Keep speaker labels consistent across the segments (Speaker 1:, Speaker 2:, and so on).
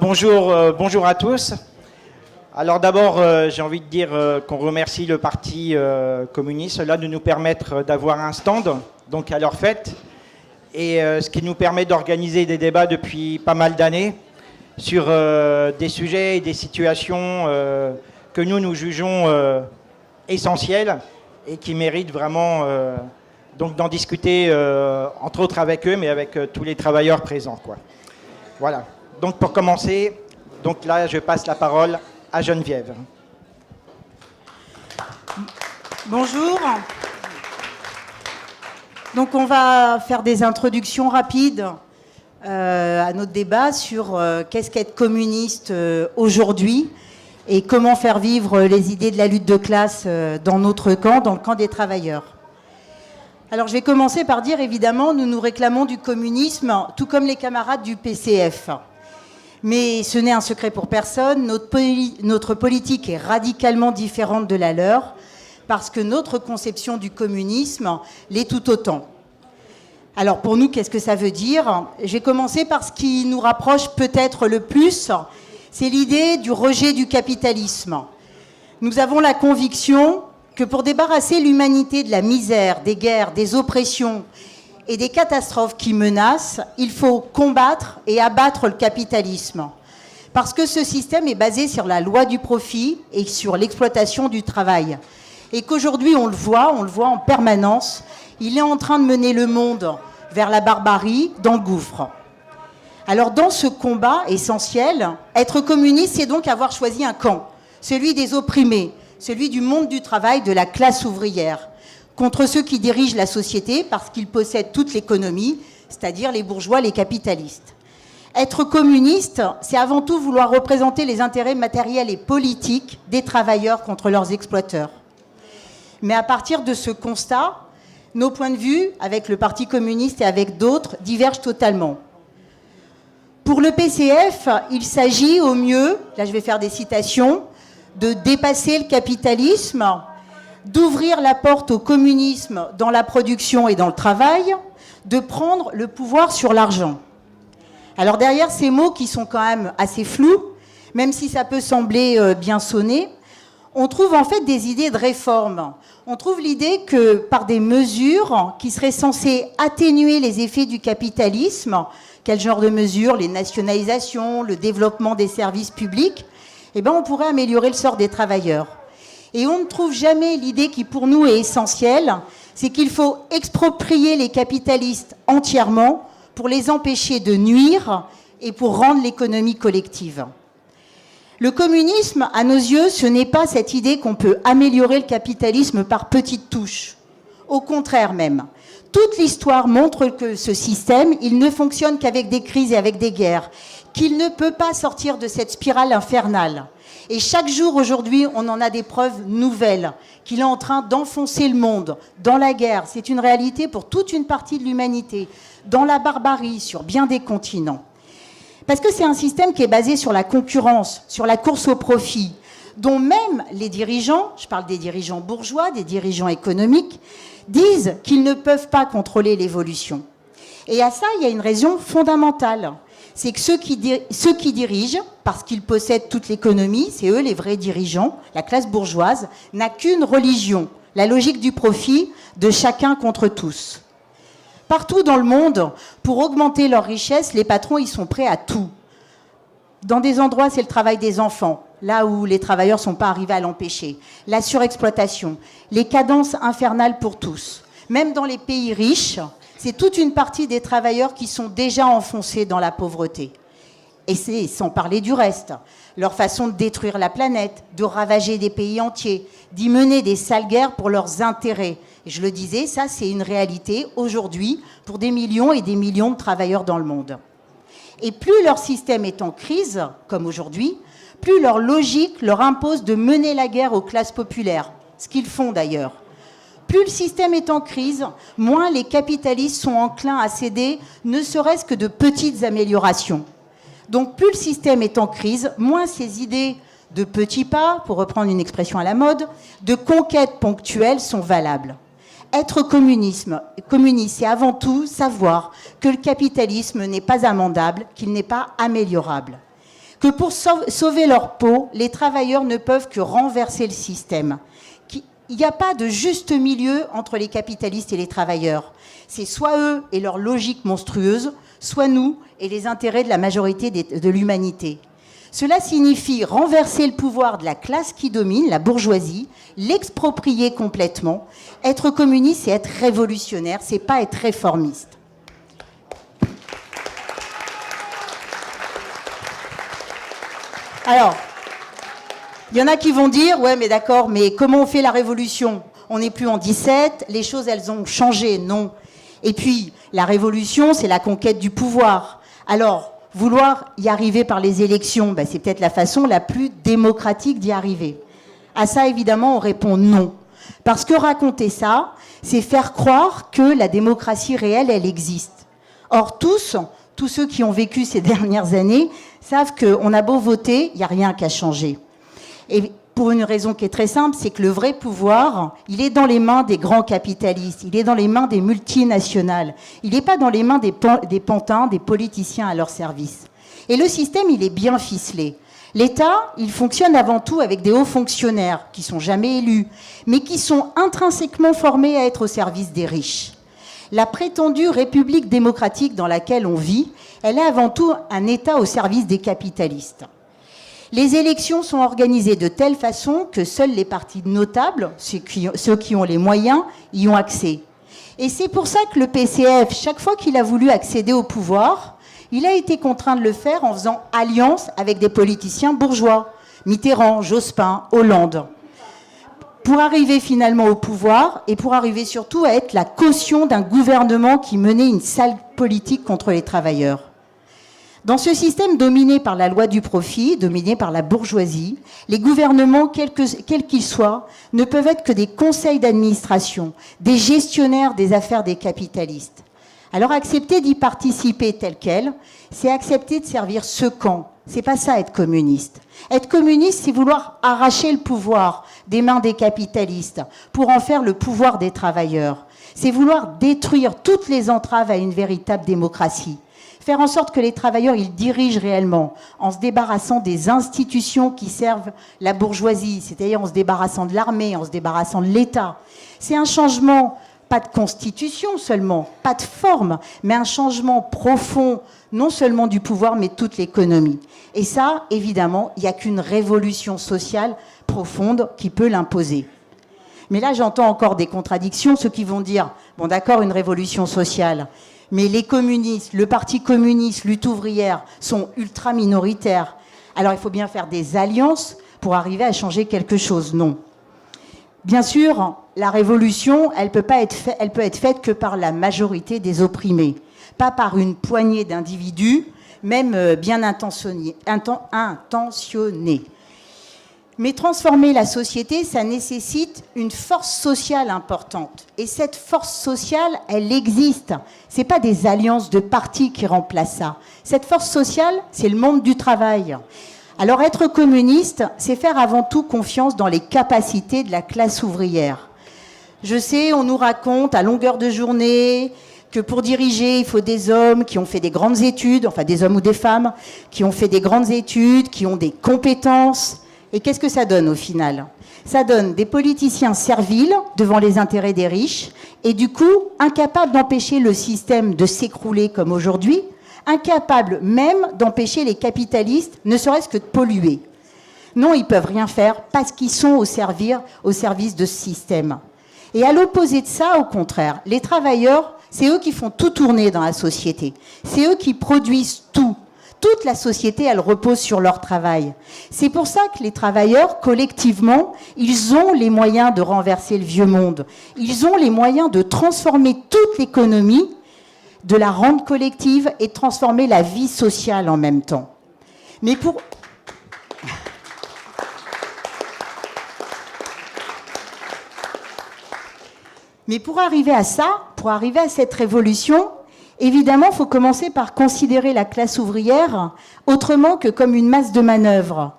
Speaker 1: Bonjour à tous. Alors d'abord, j'ai envie de dire qu'on remercie le Parti communiste là, de nous permettre d'avoir un stand donc à leur fête, et ce qui nous permet d'organiser des débats depuis pas mal d'années sur des sujets et des situations que nous jugeons essentielles et qui méritent vraiment donc d'en discuter entre autres avec eux, mais avec tous les travailleurs présents, quoi. Voilà. Donc pour commencer, donc là je passe la parole à Geneviève.
Speaker 2: Bonjour. Donc on va faire des introductions rapides à notre débat sur qu'est-ce qu'être communiste aujourd'hui et comment faire vivre les idées de la lutte de classe dans notre camp, dans le camp des travailleurs. Alors je vais commencer par dire, évidemment, nous nous réclamons du communisme, tout comme les camarades du PCF. Mais ce n'est un secret pour personne, notre politique est radicalement différente de la leur, parce que notre conception du communisme l'est tout autant. Alors pour nous, qu'est-ce que ça veut dire ? Je vais commencer par ce qui nous rapproche peut-être le plus, c'est l'idée du rejet du capitalisme. Nous avons la conviction que pour débarrasser l'humanité de la misère, des guerres, des oppressions et des catastrophes qui menacent, il faut combattre et abattre le capitalisme. Parce que ce système est basé sur la loi du profit et sur l'exploitation du travail. Et qu'aujourd'hui, on le voit en permanence, il est en train de mener le monde vers la barbarie, dans le gouffre. Alors dans ce combat essentiel, être communiste, c'est donc avoir choisi un camp, celui des opprimés, celui du monde du travail, de la classe ouvrière, contre ceux qui dirigent la société parce qu'ils possèdent toute l'économie, c'est-à-dire les bourgeois, les capitalistes. Être communiste, c'est avant tout vouloir représenter les intérêts matériels et politiques des travailleurs contre leurs exploiteurs. Mais à partir de ce constat, nos points de vue, avec le Parti communiste et avec d'autres, divergent totalement. Pour le PCF, il s'agit au mieux, là je vais faire des citations, de dépasser le capitalisme, d'ouvrir la porte au communisme dans la production et dans le travail, de prendre le pouvoir sur l'argent. Alors derrière ces mots qui sont quand même assez flous, même si ça peut sembler bien sonner, on trouve en fait des idées de réforme. On trouve l'idée que par des mesures qui seraient censées atténuer les effets du capitalisme, quel genre de mesures, les nationalisations, le développement des services publics, eh ben on pourrait améliorer le sort des travailleurs. Et on ne trouve jamais l'idée qui pour nous est essentielle, c'est qu'il faut exproprier les capitalistes entièrement pour les empêcher de nuire et pour rendre l'économie collective. Le communisme, à nos yeux, ce n'est pas cette idée qu'on peut améliorer le capitalisme par petites touches. Au contraire même. Toute l'histoire montre que ce système, il ne fonctionne qu'avec des crises et avec des guerres, qu'il ne peut pas sortir de cette spirale infernale. Et chaque jour, aujourd'hui, on en a des preuves nouvelles, qu'il est en train d'enfoncer le monde dans la guerre. C'est une réalité pour toute une partie de l'humanité, dans la barbarie, sur bien des continents. Parce que c'est un système qui est basé sur la concurrence, sur la course au profit, dont même les dirigeants, je parle des dirigeants bourgeois, des dirigeants économiques, disent qu'ils ne peuvent pas contrôler l'évolution. Et à ça, il y a une raison fondamentale. C'est que ceux qui dirigent, parce qu'ils possèdent toute l'économie, c'est eux les vrais dirigeants, la classe bourgeoise, n'a qu'une religion, la logique du profit de chacun contre tous. Partout dans le monde, pour augmenter leur richesse, les patrons, ils sont prêts à tout. Dans des endroits, c'est le travail des enfants, là où les travailleurs ne sont pas arrivés à l'empêcher. La surexploitation, les cadences infernales pour tous. Même dans les pays riches, c'est toute une partie des travailleurs qui sont déjà enfoncés dans la pauvreté. Et c'est sans parler du reste. Leur façon de détruire la planète, de ravager des pays entiers, d'y mener des sales guerres pour leurs intérêts. Et je le disais, ça c'est une réalité aujourd'hui pour des millions et des millions de travailleurs dans le monde. Et plus leur système est en crise, comme aujourd'hui, plus leur logique leur impose de mener la guerre aux classes populaires, ce qu'ils font d'ailleurs. Plus le système est en crise, moins les capitalistes sont enclins à céder, ne serait-ce que de petites améliorations. Donc plus le système est en crise, moins ces idées de petits pas, pour reprendre une expression à la mode, de conquêtes ponctuelles sont valables. Être communiste, c'est avant tout savoir que le capitalisme n'est pas amendable, qu'il n'est pas améliorable. que pour sauver leur peau, les travailleurs ne peuvent que renverser le système. Il n'y a pas de juste milieu entre les capitalistes et les travailleurs. C'est soit eux et leur logique monstrueuse, soit nous et les intérêts de la majorité de l'humanité. Cela signifie renverser le pouvoir de la classe qui domine, la bourgeoisie, l'exproprier complètement. Être communiste, c'est être révolutionnaire, c'est pas être réformiste. Alors, il y en a qui vont dire, ouais, mais d'accord, mais comment on fait la révolution? On n'est plus en 17, les choses, elles ont changé. Non. Et puis, la révolution, c'est la conquête du pouvoir. Alors, vouloir y arriver par les élections, ben, c'est peut-être la façon la plus démocratique d'y arriver. À ça, évidemment, on répond non. Parce que raconter ça, c'est faire croire que la démocratie réelle, elle existe. Or, tous ceux qui ont vécu ces dernières années savent qu'on a beau voter, il n'y a rien qu'à changer. Et pour une raison qui est très simple, c'est que le vrai pouvoir, il est dans les mains des grands capitalistes, il est dans les mains des multinationales, il n'est pas dans les mains des pantins, des politiciens à leur service. Et le système, il est bien ficelé. L'État, il fonctionne avant tout avec des hauts fonctionnaires qui ne sont jamais élus, mais qui sont intrinsèquement formés à être au service des riches. La prétendue république démocratique dans laquelle on vit, elle est avant tout un État au service des capitalistes. Les élections sont organisées de telle façon que seuls les partis notables, ceux qui ont les moyens, y ont accès. Et c'est pour ça que le PCF, chaque fois qu'il a voulu accéder au pouvoir, il a été contraint de le faire en faisant alliance avec des politiciens bourgeois, Mitterrand, Jospin, Hollande, pour arriver finalement au pouvoir et pour arriver surtout à être la caution d'un gouvernement qui menait une sale politique contre les travailleurs. Dans ce système dominé par la loi du profit, dominé par la bourgeoisie, les gouvernements, quels qu'ils soient, ne peuvent être que des conseils d'administration, des gestionnaires des affaires des capitalistes. Alors accepter d'y participer tel quel, c'est accepter de servir ce camp. C'est pas ça être communiste. Être communiste, c'est vouloir arracher le pouvoir des mains des capitalistes pour en faire le pouvoir des travailleurs. C'est vouloir détruire toutes les entraves à une véritable démocratie. Faire en sorte que les travailleurs, ils dirigent réellement, en se débarrassant des institutions qui servent la bourgeoisie, c'est-à-dire en se débarrassant de l'armée, en se débarrassant de l'État. C'est un changement, pas de constitution seulement, pas de forme, mais un changement profond, non seulement du pouvoir, mais de toute l'économie. Et ça, évidemment, il n'y a qu'une révolution sociale profonde qui peut l'imposer. Mais là, j'entends encore des contradictions, ceux qui vont dire, bon d'accord, une révolution sociale, mais les communistes, le Parti communiste, lutte ouvrière, sont ultra minoritaires. Alors il faut bien faire des alliances pour arriver à changer quelque chose. Non. Bien sûr, la révolution, elle peut être faite que par la majorité des opprimés, pas par une poignée d'individus, même bien intentionnés. Mais transformer la société, ça nécessite une force sociale importante. Et cette force sociale, elle existe. Ce n'est pas des alliances de partis qui remplacent ça. Cette force sociale, c'est le monde du travail. Alors être communiste, c'est faire avant tout confiance dans les capacités de la classe ouvrière. Je sais, on nous raconte à longueur de journée que pour diriger, il faut des hommes qui ont fait des grandes études, enfin des hommes ou des femmes, qui ont fait des grandes études, qui ont des compétences. Et qu'est-ce que ça donne au final? Ça donne des politiciens serviles devant les intérêts des riches et du coup incapables d'empêcher le système de s'écrouler comme aujourd'hui, incapables même d'empêcher les capitalistes, ne serait-ce que de polluer. Non, ils ne peuvent rien faire parce qu'ils sont au service de ce système. Et à l'opposé de ça, au contraire, les travailleurs, c'est eux qui font tout tourner dans la société. C'est eux qui produisent tout. Toute la société, elle repose sur leur travail. C'est pour ça que les travailleurs, collectivement, ils ont les moyens de renverser le vieux monde. Ils ont les moyens de transformer toute l'économie, de la rendre collective et de transformer la vie sociale en même temps. Mais pour arriver à ça, pour arriver à cette révolution, évidemment, il faut commencer par considérer la classe ouvrière autrement que comme une masse de manœuvre.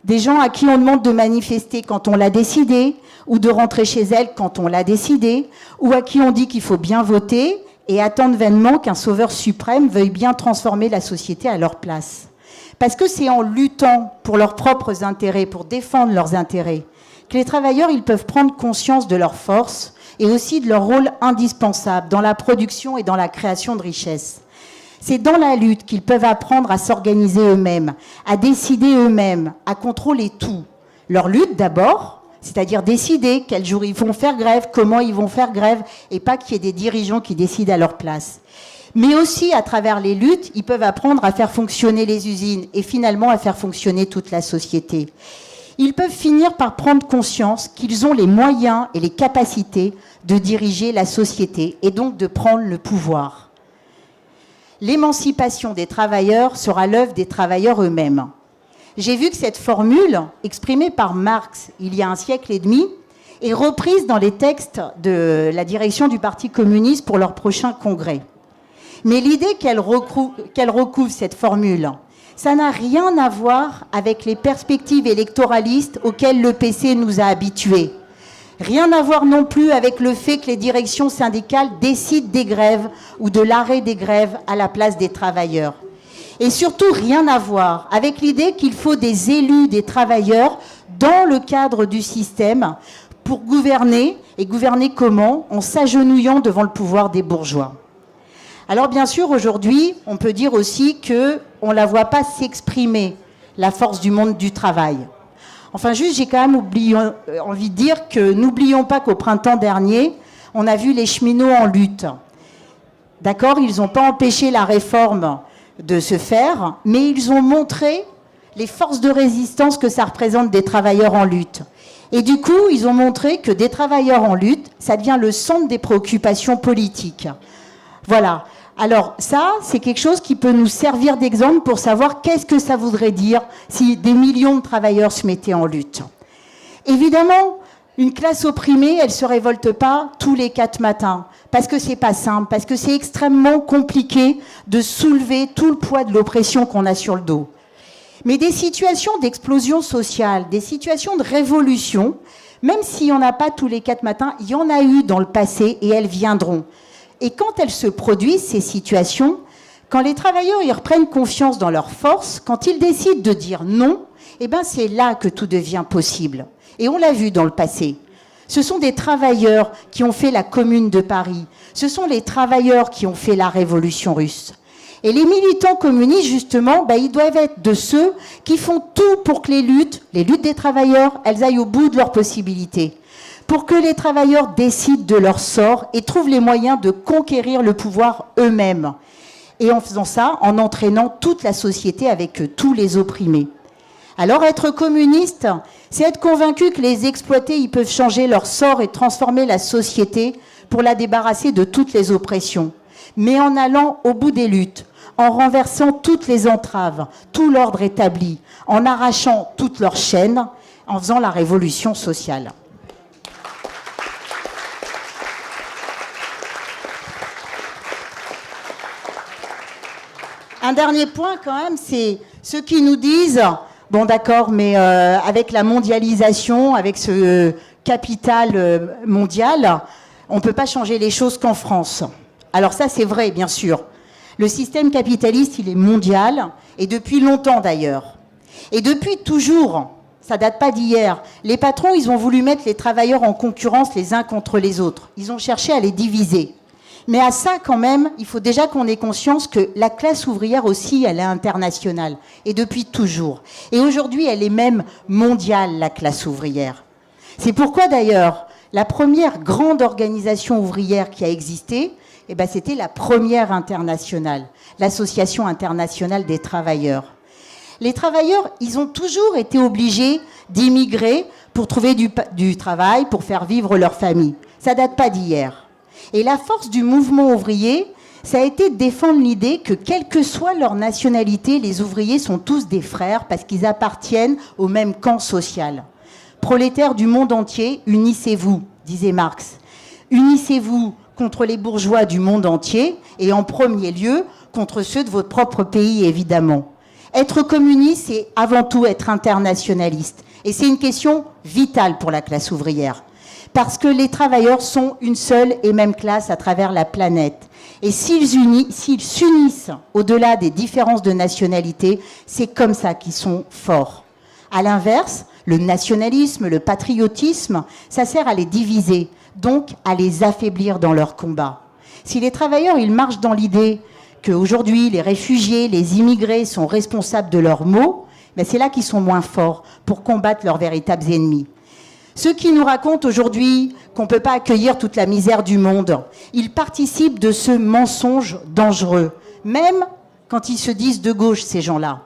Speaker 2: Des gens à qui on demande de manifester quand on l'a décidé, ou de rentrer chez elle quand on l'a décidé, ou à qui on dit qu'il faut bien voter et attendre vainement qu'un sauveur suprême veuille bien transformer la société à leur place. Parce que c'est en luttant pour leurs propres intérêts, pour défendre leurs intérêts, que les travailleurs ils peuvent prendre conscience de leurs forces et aussi de leur rôle indispensable dans la production et dans la création de richesses. C'est dans la lutte qu'ils peuvent apprendre à s'organiser eux-mêmes, à décider eux-mêmes, à contrôler tout. Leur lutte d'abord, c'est-à-dire décider quel jour ils vont faire grève, comment ils vont faire grève, et pas qu'il y ait des dirigeants qui décident à leur place. Mais aussi, à travers les luttes, ils peuvent apprendre à faire fonctionner les usines et finalement à faire fonctionner toute la société. Ils peuvent finir par prendre conscience qu'ils ont les moyens et les capacités de diriger la société et donc de prendre le pouvoir. L'émancipation des travailleurs sera l'œuvre des travailleurs eux-mêmes. J'ai vu que cette formule, exprimée par Marx il y a un siècle et demi, est reprise dans les textes de la direction du Parti communiste pour leur prochain congrès. Mais l'idée qu'elle recouvre cette formule, ça n'a rien à voir avec les perspectives électoralistes auxquelles le PC nous a habitués. Rien à voir non plus avec le fait que les directions syndicales décident des grèves ou de l'arrêt des grèves à la place des travailleurs. Et surtout, rien à voir avec l'idée qu'il faut des élus des travailleurs dans le cadre du système pour gouverner. Et gouverner comment? En s'agenouillant devant le pouvoir des bourgeois. Alors bien sûr, aujourd'hui, on peut dire aussi qu'on ne la voit pas s'exprimer, la force du monde du travail. Enfin juste, j'ai quand même envie de dire que n'oublions pas qu'au printemps dernier, on a vu les cheminots en lutte. D'accord, ils n'ont pas empêché la réforme de se faire, mais ils ont montré les forces de résistance que ça représente des travailleurs en lutte. Et du coup, ils ont montré que des travailleurs en lutte, ça devient le centre des préoccupations politiques. Voilà. Alors ça, c'est quelque chose qui peut nous servir d'exemple pour savoir qu'est-ce que ça voudrait dire si des millions de travailleurs se mettaient en lutte. Évidemment, une classe opprimée, elle ne se révolte pas tous les 4 matins, parce que c'est pas simple, parce que c'est extrêmement compliqué de soulever tout le poids de l'oppression qu'on a sur le dos. Mais des situations d'explosion sociale, des situations de révolution, même s'il n'y en a pas tous les 4 matins, il y en a eu dans le passé et elles viendront. Et quand elles se produisent, ces situations, quand les travailleurs y reprennent confiance dans leurs forces, quand ils décident de dire non, eh ben c'est là que tout devient possible. Et on l'a vu dans le passé. Ce sont des travailleurs qui ont fait la Commune de Paris. Ce sont les travailleurs qui ont fait la Révolution russe. Et les militants communistes, justement, ils doivent être de ceux qui font tout pour que les luttes des travailleurs, elles aillent au bout de leurs possibilités. Pour que les travailleurs décident de leur sort et trouvent les moyens de conquérir le pouvoir eux-mêmes. Et en faisant ça, en entraînant toute la société avec tous les opprimés. Alors être communiste, c'est être convaincu que les exploités, ils peuvent changer leur sort et transformer la société pour la débarrasser de toutes les oppressions. Mais en allant au bout des luttes, en renversant toutes les entraves, tout l'ordre établi, en arrachant toutes leurs chaînes, en faisant la révolution sociale. Un dernier point quand même, c'est ceux qui nous disent, bon d'accord, mais avec la mondialisation, avec ce capital mondial, on ne peut pas changer les choses qu'en France. Alors ça c'est vrai bien sûr. Le système capitaliste il est mondial, et depuis longtemps d'ailleurs. Et depuis toujours, ça date pas d'hier, les patrons ils ont voulu mettre les travailleurs en concurrence les uns contre les autres. Ils ont cherché à les diviser. Mais à ça, quand même, il faut déjà qu'on ait conscience que la classe ouvrière aussi, elle est internationale. Et depuis toujours. Et aujourd'hui, elle est même mondiale, la classe ouvrière. C'est pourquoi, d'ailleurs, la première grande organisation ouvrière qui a existé, c'était la première internationale, l'Association internationale des travailleurs. Les travailleurs, ils ont toujours été obligés d'immigrer pour trouver du travail, pour faire vivre leur famille. Ça date pas d'hier. Et la force du mouvement ouvrier, ça a été de défendre l'idée que, quelle que soit leur nationalité, les ouvriers sont tous des frères parce qu'ils appartiennent au même camp social. Prolétaires du monde entier, unissez-vous, disait Marx. Unissez-vous contre les bourgeois du monde entier et en premier lieu contre ceux de votre propre pays, évidemment. Être communiste, c'est avant tout être internationaliste. Et c'est une question vitale pour la classe ouvrière. parce que les travailleurs sont une seule et même classe à travers la planète. Et s'ils s'unissent au-delà des différences de nationalité, c'est comme ça qu'ils sont forts. À l'inverse, le nationalisme, le patriotisme, ça sert à les diviser, donc à les affaiblir dans leur combat. Si les travailleurs, ils marchent dans l'idée qu'aujourd'hui, les réfugiés, les immigrés sont responsables de leurs maux, ben c'est là qu'ils sont moins forts pour combattre leurs véritables ennemis. Ceux qui nous racontent aujourd'hui qu'on ne peut pas accueillir toute la misère du monde, ils participent de ce mensonge dangereux, même quand ils se disent de gauche, ces gens-là.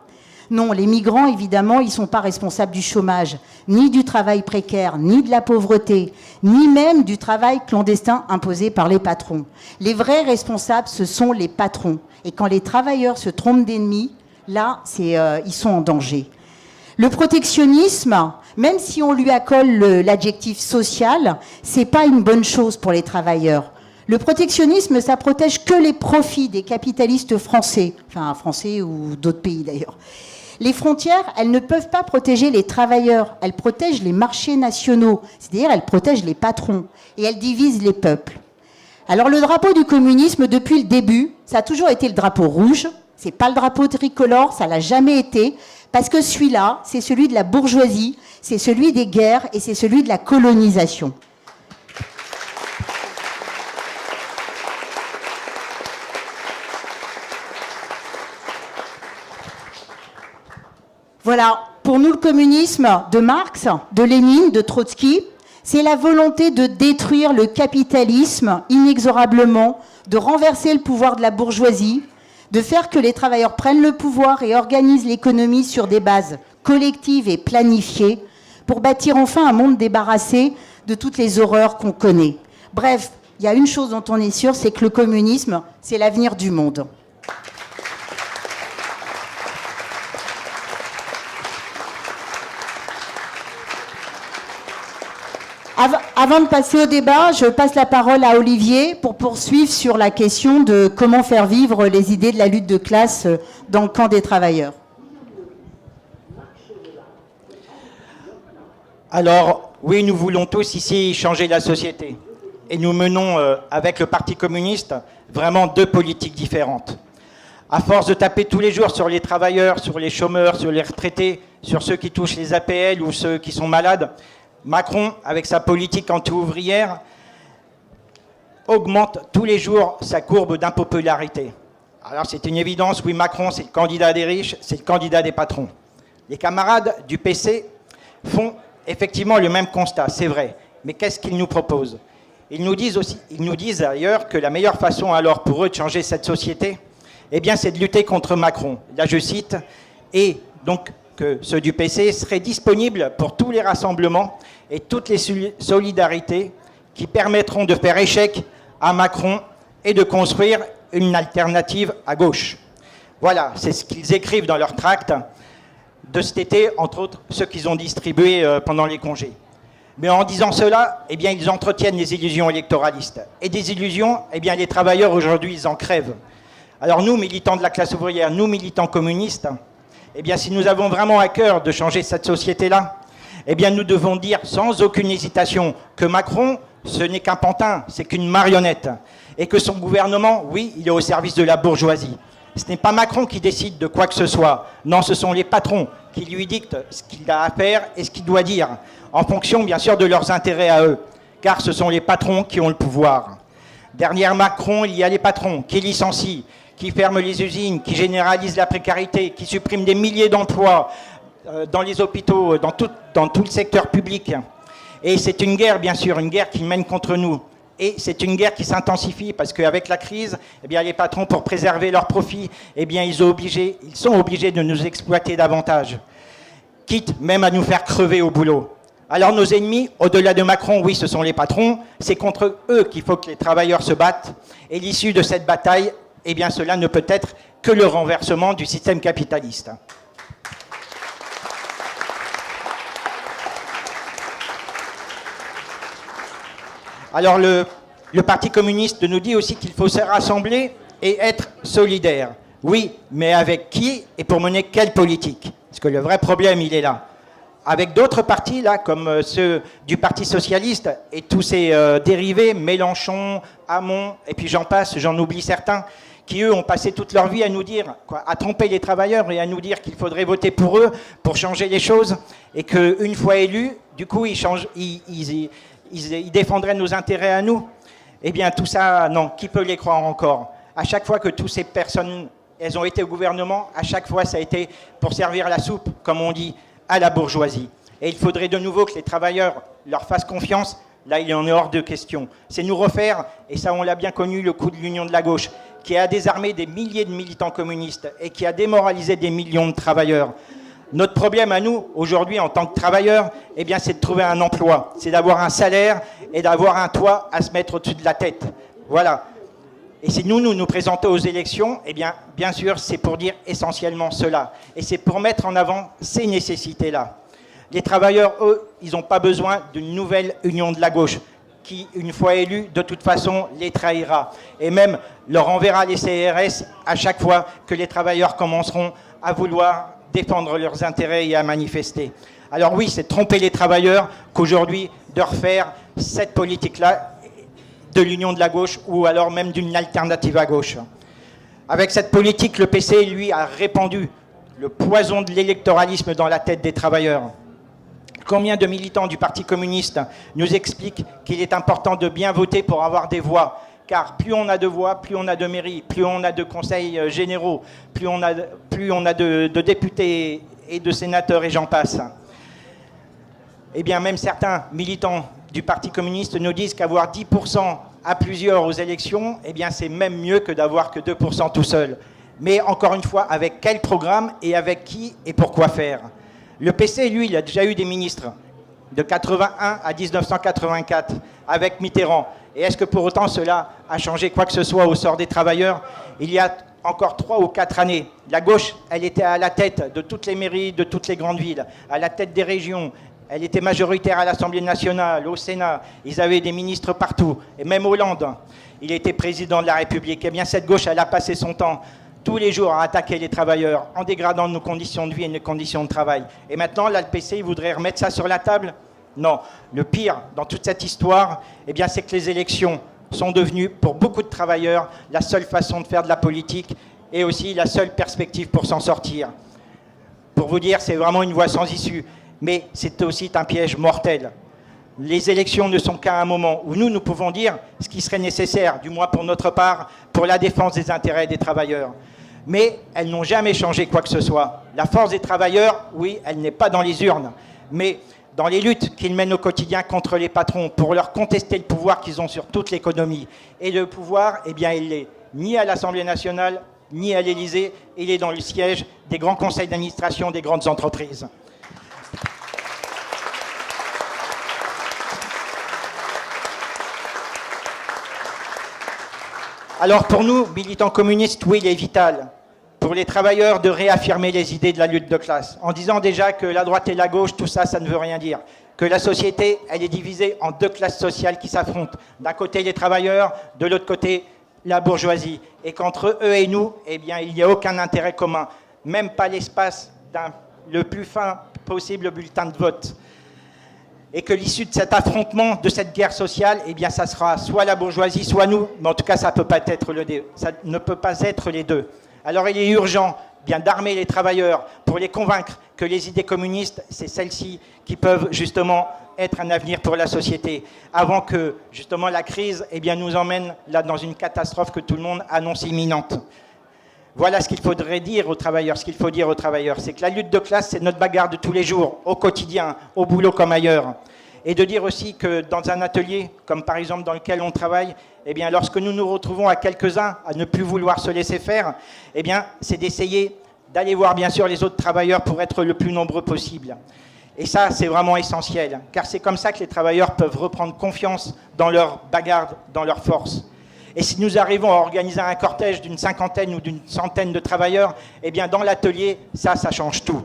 Speaker 2: Non, les migrants, évidemment, ils ne sont pas responsables du chômage, ni du travail précaire, ni de la pauvreté, ni même du travail clandestin imposé par les patrons. Les vrais responsables, ce sont les patrons. Et quand les travailleurs se trompent d'ennemis, là, ils sont en danger. Le protectionnisme, même si on lui accole l'adjectif social, c'est pas une bonne chose pour les travailleurs. Le protectionnisme, ça protège que les profits des capitalistes français, enfin français ou d'autres pays d'ailleurs. Les frontières, elles ne peuvent pas protéger les travailleurs, elles protègent les marchés nationaux, c'est-à-dire elles protègent les patrons et elles divisent les peuples. Alors le drapeau du communisme, depuis le début, ça a toujours été le drapeau rouge, c'est pas le drapeau tricolore, ça l'a jamais été, parce que celui-là, c'est celui de la bourgeoisie, c'est celui des guerres et c'est celui de la colonisation. Voilà, pour nous le communisme de Marx, de Lénine, de Trotsky, c'est la volonté de détruire le capitalisme inexorablement, de renverser le pouvoir de la bourgeoisie, de faire que les travailleurs prennent le pouvoir et organisent l'économie sur des bases collectives et planifiées pour bâtir enfin un monde débarrassé de toutes les horreurs qu'on connaît. Bref, il y a une chose dont on est sûr, c'est que le communisme, c'est l'avenir du monde. Avant de passer au débat, je passe la parole à Olivier pour poursuivre sur la question de comment faire vivre les idées de la lutte de classe dans le camp des travailleurs.
Speaker 1: Alors, oui, nous voulons tous ici changer la société. Et nous menons, avec le Parti communiste, vraiment deux politiques différentes. À force de taper tous les jours sur les travailleurs, sur les chômeurs, sur les retraités, sur ceux qui touchent les APL ou ceux qui sont malades, Macron, avec sa politique anti-ouvrière, augmente tous les jours sa courbe d'impopularité. Alors c'est une évidence, oui, Macron, c'est le candidat des riches, c'est le candidat des patrons. Les camarades du PC font effectivement le même constat, c'est vrai. Mais qu'est-ce qu'ils nous proposent ? Ils nous disent d'ailleurs que la meilleure façon alors pour eux de changer cette société, eh bien c'est de lutter contre Macron. Là je cite, et donc que ceux du PC seraient disponibles pour tous les rassemblements et toutes les solidarités qui permettront de faire échec à Macron et de construire une alternative à gauche. Voilà, c'est ce qu'ils écrivent dans leur tract de cet été, entre autres ceux qu'ils ont distribués pendant les congés. Mais en disant cela, eh bien, ils entretiennent les illusions électoralistes. Et des illusions, eh bien, les travailleurs aujourd'hui, ils en crèvent. Alors nous, militants de la classe ouvrière, nous, militants communistes, eh bien, si nous avons vraiment à cœur de changer cette société-là, eh bien, nous devons dire sans aucune hésitation que Macron, ce n'est qu'un pantin, c'est qu'une marionnette. Et que son gouvernement, oui, il est au service de la bourgeoisie. Ce n'est pas Macron qui décide de quoi que ce soit. Non, ce sont les patrons qui lui dictent ce qu'il a à faire et ce qu'il doit dire, en fonction, bien sûr, de leurs intérêts à eux. Car ce sont les patrons qui ont le pouvoir. Derrière Macron, il y a les patrons qui licencient, qui ferment les usines, qui généralisent la précarité, qui suppriment des milliers d'emplois dans les hôpitaux, dans tout le secteur public. Et c'est une guerre, bien sûr, une guerre qu'ils mènent contre nous. Et c'est une guerre qui s'intensifie parce qu'avec la crise, eh bien, les patrons, pour préserver leurs profits, eh bien, ils sont obligés de nous exploiter davantage, quitte même à nous faire crever au boulot. Alors nos ennemis, au-delà de Macron, oui, ce sont les patrons, c'est contre eux qu'il faut que les travailleurs se battent. Et l'issue de cette bataille, eh bien, cela ne peut être que le renversement du système capitaliste. Alors le Parti communiste nous dit aussi qu'il faut se rassembler et être solidaire. Oui, mais avec qui et pour mener quelle politique ? Parce que le vrai problème, il est là. avec d'autres partis, là, comme ceux du Parti Socialiste et tous ces dérivés, Mélenchon, Hamon, et puis j'en passe, j'en oublie certains, qui eux ont passé toute leur vie à nous dire, à tromper les travailleurs et à nous dire qu'il faudrait voter pour eux pour changer les choses, et qu'une fois élus, du coup, ils défendraient nos intérêts à nous. Eh bien, tout ça, non, qui peut les croire encore? À chaque fois que toutes ces personnes, elles ont été au gouvernement, à chaque fois, ça a été pour servir la soupe, comme on dit, à la bourgeoisie. Et il faudrait de nouveau que les travailleurs leur fassent confiance. Là, il en est hors de question. C'est nous refaire, et ça, on l'a bien connu, le coup de l'Union de la gauche, qui a désarmé des milliers de militants communistes et qui a démoralisé des millions de travailleurs. Notre problème à nous, aujourd'hui, en tant que travailleurs, eh bien, c'est de trouver un emploi, c'est d'avoir un salaire et d'avoir un toit à se mettre au-dessus de la tête. Voilà. Et si nous présentons aux élections, eh bien sûr, c'est pour dire essentiellement cela. Et c'est pour mettre en avant ces nécessités-là. Les travailleurs, eux, ils n'ont pas besoin d'une nouvelle union de la gauche qui, une fois élue, de toute façon, les trahira. Et même leur enverra les CRS à chaque fois que les travailleurs commenceront à vouloir défendre leurs intérêts et à manifester. Alors oui, c'est tromper les travailleurs qu'aujourd'hui de refaire cette politique-là de l'union de la gauche ou alors même d'une alternative à gauche. Avec cette politique, le PC, lui, a répandu le poison de l'électoralisme dans la tête des travailleurs. Combien de militants du Parti communiste nous expliquent qu'il est important de bien voter pour avoir des voix? Car plus on a de voix, plus on a de mairies, plus on a de conseils généraux, plus on a de députés et de sénateurs et j'en passe. Eh bien, même certains militants du Parti communiste nous disent qu'avoir 10% à plusieurs aux élections, eh bien, c'est même mieux que d'avoir que 2% tout seul. Mais encore une fois, avec quel programme et avec qui et pourquoi faire? Le PC, lui, il a déjà eu des ministres de 81 à 1984 avec Mitterrand. Et est-ce que pour autant cela a changé quoi que ce soit au sort des travailleurs? Il y a encore 3 ou 4 années, la gauche, elle était à la tête de toutes les mairies, de toutes les grandes villes, à la tête des régions. Elle était majoritaire à l'Assemblée nationale, au Sénat. Ils avaient des ministres partout. Et même Hollande, il était président de la République. Eh bien, cette gauche, elle a passé son temps tous les jours à attaquer les travailleurs en dégradant nos conditions de vie et nos conditions de travail. Et maintenant, là, le PC, il voudrait remettre ça sur la table? Non. Le pire dans toute cette histoire, eh bien, c'est que les élections sont devenues, pour beaucoup de travailleurs, la seule façon de faire de la politique et aussi la seule perspective pour s'en sortir. Pour vous dire, c'est vraiment une voie sans issue. Mais c'est aussi un piège mortel. Les élections ne sont qu'à un moment où nous pouvons dire ce qui serait nécessaire, du moins pour notre part, pour la défense des intérêts des travailleurs. Mais elles n'ont jamais changé quoi que ce soit. La force des travailleurs, oui, elle n'est pas dans les urnes, mais dans les luttes qu'ils mènent au quotidien contre les patrons pour leur contester le pouvoir qu'ils ont sur toute l'économie. Et le pouvoir, eh bien, il n'est ni à l'Assemblée nationale, ni à l'Élysée, il est dans le siège des grands conseils d'administration des grandes entreprises. Alors pour nous, militants communistes, oui, il est vital pour les travailleurs de réaffirmer les idées de la lutte de classe, en disant déjà que la droite et la gauche, tout ça, ça ne veut rien dire. Que la société, elle est divisée en 2 classes sociales qui s'affrontent. D'un côté les travailleurs, de l'autre côté la bourgeoisie. Et qu'entre eux et nous, eh bien, il n'y a aucun intérêt commun, même pas l'espace le plus fin possible bulletin de vote. Et que l'issue de cet affrontement, de cette guerre sociale, eh bien, ça sera soit la bourgeoisie, soit nous, mais en tout cas, ça ne peut pas être les deux. Alors, il est urgent bien d'armer les travailleurs pour les convaincre que les idées communistes, c'est celles-ci qui peuvent justement être un avenir pour la société, avant que justement la crise eh bien, nous emmène là dans une catastrophe que tout le monde annonce imminente. Voilà ce qu'il faudrait dire aux travailleurs. Ce qu'il faut dire aux travailleurs, c'est que la lutte de classe, c'est notre bagarre de tous les jours, au quotidien, au boulot comme ailleurs. Et de dire aussi que dans un atelier, comme par exemple dans lequel on travaille, eh bien, lorsque nous nous retrouvons à quelques-uns à ne plus vouloir se laisser faire, eh bien, c'est d'essayer d'aller voir bien sûr les autres travailleurs pour être le plus nombreux possible. Et ça, c'est vraiment essentiel, car c'est comme ça que les travailleurs peuvent reprendre confiance dans leur bagarre, dans leur force. Et si nous arrivons à organiser un cortège d'une 50aine ou d'une 100aine de travailleurs, eh bien, dans l'atelier, ça change tout.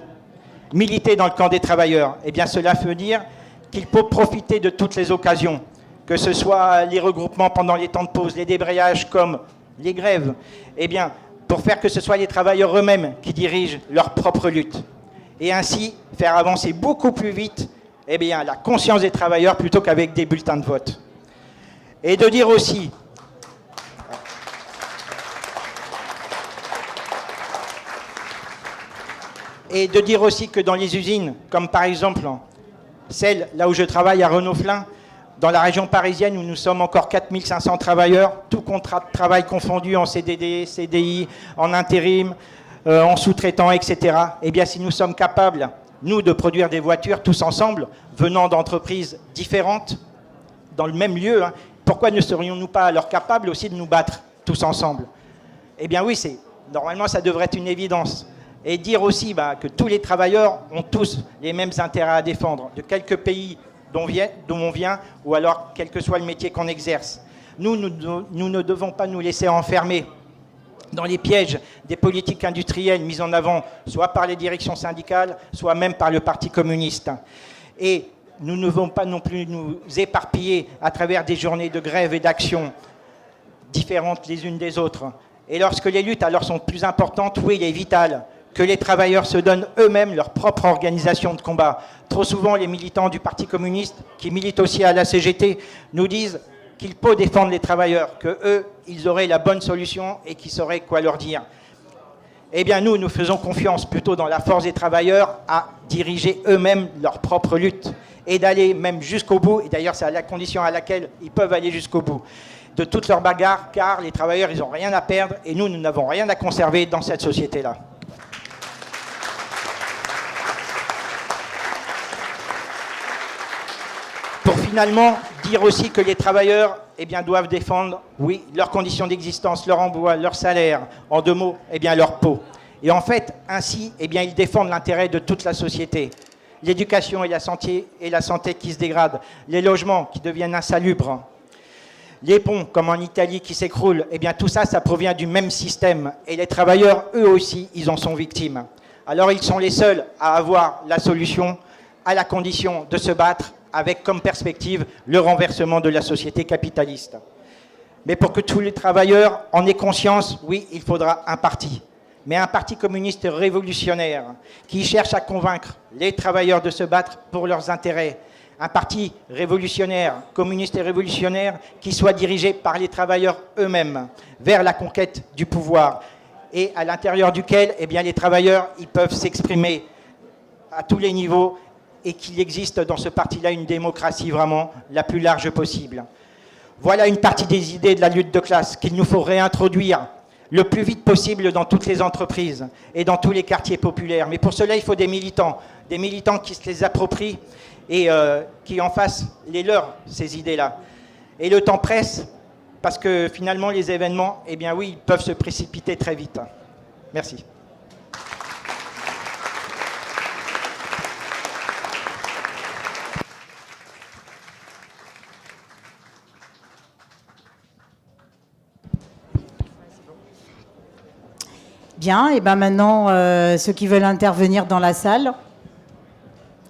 Speaker 1: Militer dans le camp des travailleurs, eh bien, cela veut dire qu'il faut profiter de toutes les occasions, que ce soit les regroupements pendant les temps de pause, les débrayages comme les grèves, eh bien, pour faire que ce soit les travailleurs eux-mêmes qui dirigent leur propre lutte. et ainsi faire avancer beaucoup plus vite eh bien, la conscience des travailleurs plutôt qu'avec des bulletins de vote. Et de dire aussi que dans les usines, comme par exemple celle là où je travaille à Renault-Flin, dans la région parisienne où nous sommes encore 4500 travailleurs, tout contrat de travail confondu en CDD, CDI, en intérim, en sous-traitant, etc. Eh bien, si nous sommes capables, nous, de produire des voitures tous ensemble, venant d'entreprises différentes, dans le même lieu, hein, pourquoi ne serions-nous pas alors capables aussi de nous battre tous ensemble? Eh bien oui, normalement, ça devrait être une évidence. Et dire aussi que tous les travailleurs ont tous les mêmes intérêts à défendre, de quelques pays d'où on vient, ou alors quel que soit le métier qu'on exerce. Nous ne devons pas nous laisser enfermer dans les pièges des politiques industrielles mises en avant, soit par les directions syndicales, soit même par le Parti communiste. Et nous ne devons pas non plus nous éparpiller à travers des journées de grève et d'action différentes les unes des autres. Et lorsque les luttes alors sont plus importantes, oui, il est vital que les travailleurs se donnent eux-mêmes leur propre organisation de combat. Trop souvent, les militants du Parti communiste, qui militent aussi à la CGT, nous disent qu'il faut défendre les travailleurs, qu'eux, ils auraient la bonne solution et qu'ils sauraient quoi leur dire. Eh bien, nous faisons confiance plutôt dans la force des travailleurs à diriger eux-mêmes leur propre lutte et d'aller même jusqu'au bout. Et d'ailleurs, c'est à la condition à laquelle ils peuvent aller jusqu'au bout de toutes leurs bagarres, car les travailleurs, ils n'ont rien à perdre et nous n'avons rien à conserver dans cette société-là. Pour finalement dire aussi que les travailleurs doivent défendre, oui, leurs conditions d'existence, leur emploi, leur salaire, en deux mots, leur peau. Et en fait, ainsi, ils défendent l'intérêt de toute la société. L'éducation et la santé qui se dégradent, les logements qui deviennent insalubres, les ponts, comme en Italie, qui s'écroulent, tout ça, ça provient du même système. Et les travailleurs, eux aussi, ils en sont victimes. Alors, ils sont les seuls à avoir la solution, à la condition de se battre avec comme perspective le renversement de la société capitaliste. Mais pour que tous les travailleurs en aient conscience, oui, il faudra un parti. Mais un parti communiste révolutionnaire qui cherche à convaincre les travailleurs de se battre pour leurs intérêts. Un parti révolutionnaire, communiste et révolutionnaire, qui soit dirigé par les travailleurs eux-mêmes vers la conquête du pouvoir et à l'intérieur duquel les travailleurs ils peuvent s'exprimer à tous les niveaux et qu'il existe dans ce parti-là une démocratie vraiment la plus large possible. Voilà une partie des idées de la lutte de classe qu'il nous faut réintroduire le plus vite possible dans toutes les entreprises et dans tous les quartiers populaires. Mais pour cela, il faut des militants qui se les approprient et qui en fassent les leurs, ces idées-là. Et le temps presse parce que finalement, les événements, oui, ils peuvent se précipiter très vite. Merci.
Speaker 2: Bien, et maintenant, ceux qui veulent intervenir dans la salle,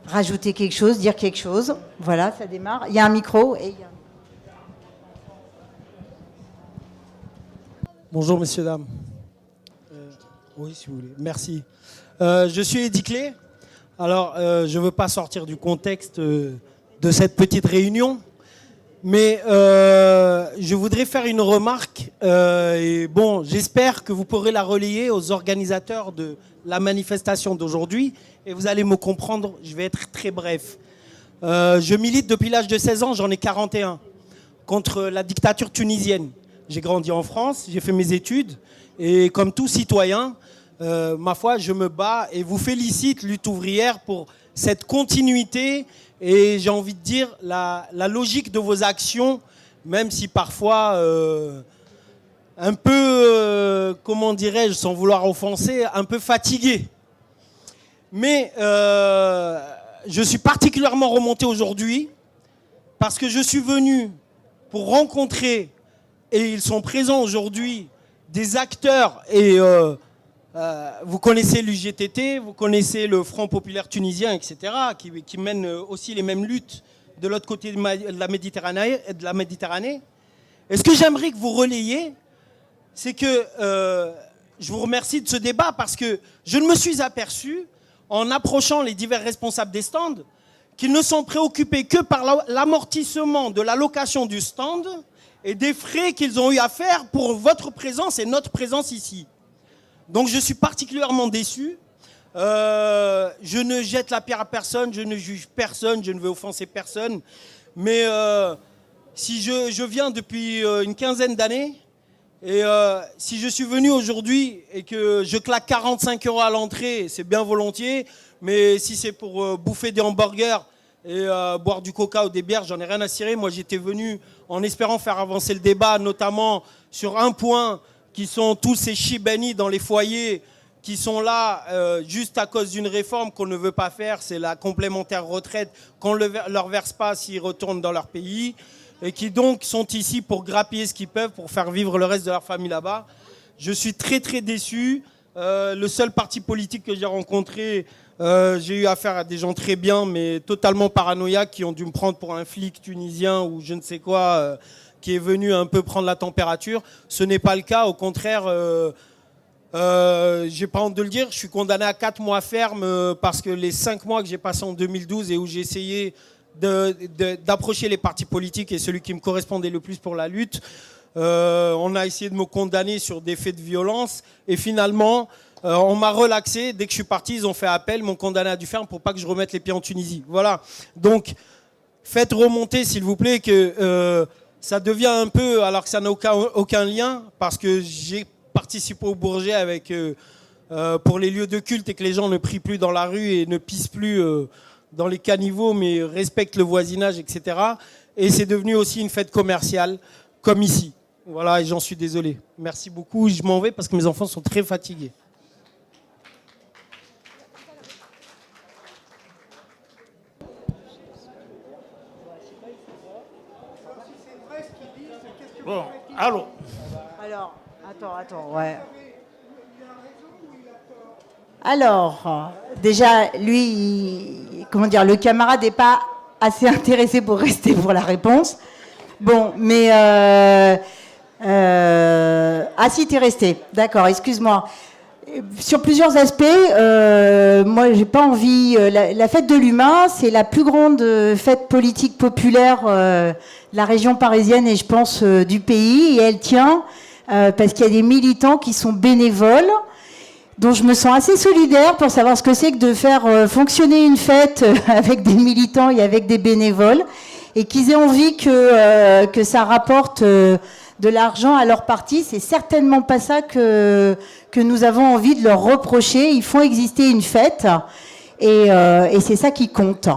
Speaker 2: rajouter quelque chose, dire quelque chose. Voilà, ça démarre. Il y a un micro.
Speaker 3: Bonjour, messieurs, dames. Oui, si vous voulez. Merci. Je suis Eddy Clé. Alors, je ne veux pas sortir du contexte de cette petite réunion, mais je voudrais faire une remarque. Et bon, j'espère que vous pourrez la relayer aux organisateurs de la manifestation d'aujourd'hui. Et vous allez me comprendre, je vais être très bref. Je milite depuis l'âge de 16 ans, j'en ai 41, contre la dictature tunisienne. J'ai grandi en France, j'ai fait mes études. Et comme tout citoyen, ma foi, je me bats et vous félicite, lutte ouvrière, pour cette continuité et j'ai envie de dire la logique de vos actions, même si parfois un peu, comment dirais-je, sans vouloir offenser, un peu fatigué. Mais je suis particulièrement remonté aujourd'hui parce que je suis venu pour rencontrer, et ils sont présents aujourd'hui, des acteurs et vous connaissez l'UGTT, vous connaissez le Front populaire tunisien, etc., qui mènent aussi les mêmes luttes de l'autre côté de la Méditerranée. Et ce que j'aimerais que vous relayiez, c'est que je vous remercie de ce débat parce que je ne me suis aperçu, en approchant les divers responsables des stands, qu'ils ne sont préoccupés que par l'amortissement de la location du stand et des frais qu'ils ont eu à faire pour votre présence et notre présence ici. Donc je suis particulièrement déçu. Je ne jette la pierre à personne, je ne juge personne, je ne veux offenser personne. Mais si je viens depuis une quinzaine d'années, et si je suis venu aujourd'hui et que je claque 45 € à l'entrée, c'est bien volontiers. Mais si c'est pour bouffer des hamburgers et boire du coca ou des bières, j'en ai rien à cirer. Moi, j'étais venu en espérant faire avancer le débat, notamment sur un point qui sont tous ces shibani dans les foyers qui sont là juste à cause d'une réforme qu'on ne veut pas faire, c'est la complémentaire retraite qu'on ne leur verse pas s'ils retournent dans leur pays, et qui donc sont ici pour grappiller ce qu'ils peuvent pour faire vivre le reste de leur famille là-bas. Je suis très très déçu. Le seul parti politique que j'ai rencontré, j'ai eu affaire à des gens très bien, mais totalement paranoïaques, qui ont dû me prendre pour un flic tunisien ou je ne sais quoi, qui est venu un peu prendre la température. Ce n'est pas le cas, au contraire... j'ai pas honte de le dire, je suis condamné à 4 mois ferme parce que les 5 mois que j'ai passés en 2012 et où j'ai essayé d'approcher les partis politiques et celui qui me correspondait le plus pour la lutte, on a essayé de me condamner sur des faits de violence et finalement on m'a relaxé. Dès que je suis parti, ils ont fait appel, m'ont condamné à du ferme pour pas que je remette les pieds en Tunisie. Voilà, donc faites remonter s'il vous plaît que ça devient un peu, alors que ça n'a aucun lien, parce que j'ai participé au Bourget avec, pour les lieux de culte et que les gens ne prient plus dans la rue et ne pissent plus dans les caniveaux mais respectent le voisinage, etc. Et c'est devenu aussi une fête commerciale comme ici. Voilà, et j'en suis désolé. Merci beaucoup, je m'en vais parce que mes enfants sont très fatigués.
Speaker 4: Bon, allô.
Speaker 2: Alors, attends, ouais. Alors, déjà, lui, comment dire, le camarade n'est pas assez intéressé pour rester pour la réponse. Bon, mais... ah si, t'es resté. D'accord, excuse-moi. Sur plusieurs aspects, moi, j'ai pas envie... la fête de l'humain, c'est la plus grande fête politique populaire de la région parisienne et je pense du pays. Et elle tient... parce qu'il y a des militants qui sont bénévoles, dont je me sens assez solidaire pour savoir ce que c'est que de faire fonctionner une fête avec des militants et avec des bénévoles, et qu'ils aient envie que ça rapporte de l'argent à leur parti. C'est certainement pas ça que nous avons envie de leur reprocher. Ils font exister une fête, et c'est ça qui compte.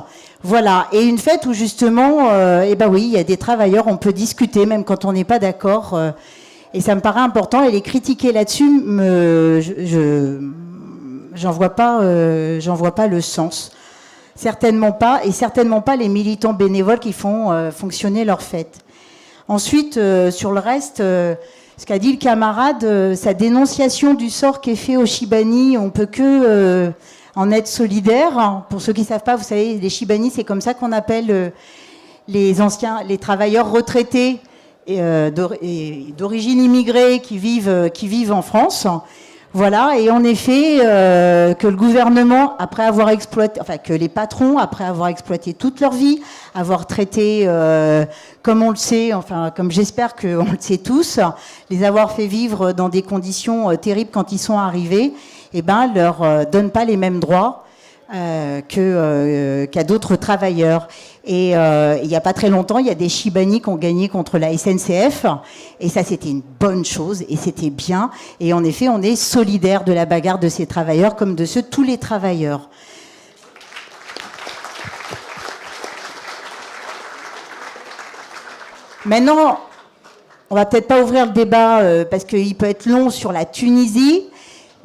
Speaker 2: Voilà, et une fête où justement, eh ben oui, il y a des travailleurs, on peut discuter même quand on n'est pas d'accord. Et ça me paraît important, et les critiquer là-dessus, j'en vois pas le sens. Certainement pas, et certainement pas les militants bénévoles qui font fonctionner leur fête. Ensuite, sur le reste, ce qu'a dit le camarade, sa dénonciation du sort qui est fait aux Chibani, on peut que en être solidaire. Pour ceux qui ne savent pas, vous savez, les Chibani, c'est comme ça qu'on appelle les travailleurs retraités d'origine immigrée qui vivent en France. Voilà, et en effet, que le gouvernement, après avoir exploité, enfin que les patrons, après avoir exploité toute leur vie, avoir traité, comme on le sait, enfin comme j'espère qu'on le sait tous, les avoir fait vivre dans des conditions terribles quand ils sont arrivés, eh ben leur donne pas les mêmes droits qu'à d'autres travailleurs. Et il n'y a pas très longtemps, il y a des Chibani qui ont gagné contre la SNCF, et ça c'était une bonne chose, et c'était bien. Et en effet, on est solidaire de la bagarre de ces travailleurs comme de tous les travailleurs. Maintenant, on va peut-être pas ouvrir le débat parce qu'il peut être long sur la Tunisie.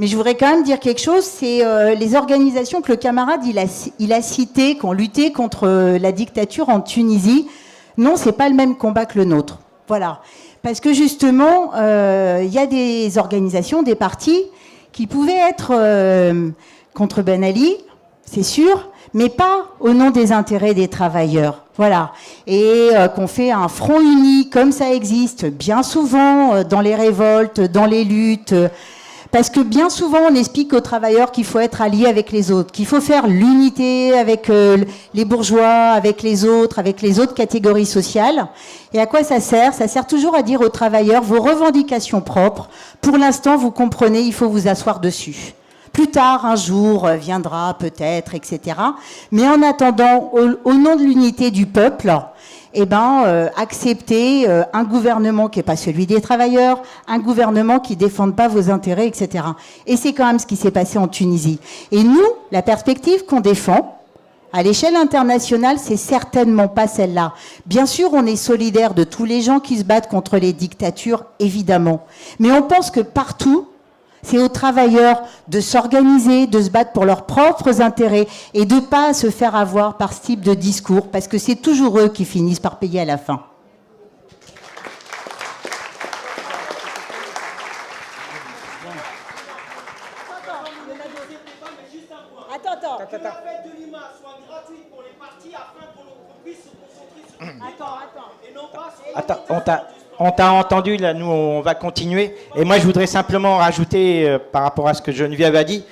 Speaker 2: Mais je voudrais quand même dire quelque chose, c'est les organisations que le camarade il a citées, qui ont lutté contre la dictature en Tunisie. Non, c'est pas le même combat que le nôtre. Voilà. Parce que justement, il y a des organisations, des partis qui pouvaient être contre Ben Ali, c'est sûr, mais pas au nom des intérêts des travailleurs. Voilà. Et qu'on fait un front uni, comme ça existe bien souvent dans les révoltes, dans les luttes. Parce que bien souvent, on explique aux travailleurs qu'il faut être allié avec les autres, qu'il faut faire l'unité avec les bourgeois, avec les autres catégories sociales. Et à quoi ça sert? Ça sert toujours à dire aux travailleurs vos revendications propres. Pour l'instant, vous comprenez, il faut vous asseoir dessus. Plus tard, un jour, viendra peut-être, etc. Mais en attendant, au nom de l'unité du peuple, accepter un gouvernement qui n'est pas celui des travailleurs, un gouvernement qui ne défende pas vos intérêts, etc. Et c'est quand même ce qui s'est passé en Tunisie. Et nous, la perspective qu'on défend, à l'échelle internationale, c'est certainement pas celle-là. Bien sûr, on est solidaire de tous les gens qui se battent contre les dictatures, évidemment. Mais on pense que partout, c'est aux travailleurs de s'organiser, de se battre pour leurs propres intérêts et de ne pas se faire avoir par ce type de discours, parce que c'est toujours eux qui finissent par payer à la fin.
Speaker 1: Attends, on t'a entendu, là, nous, on va continuer. Et moi, je voudrais simplement rajouter, par rapport à ce que Geneviève a dit,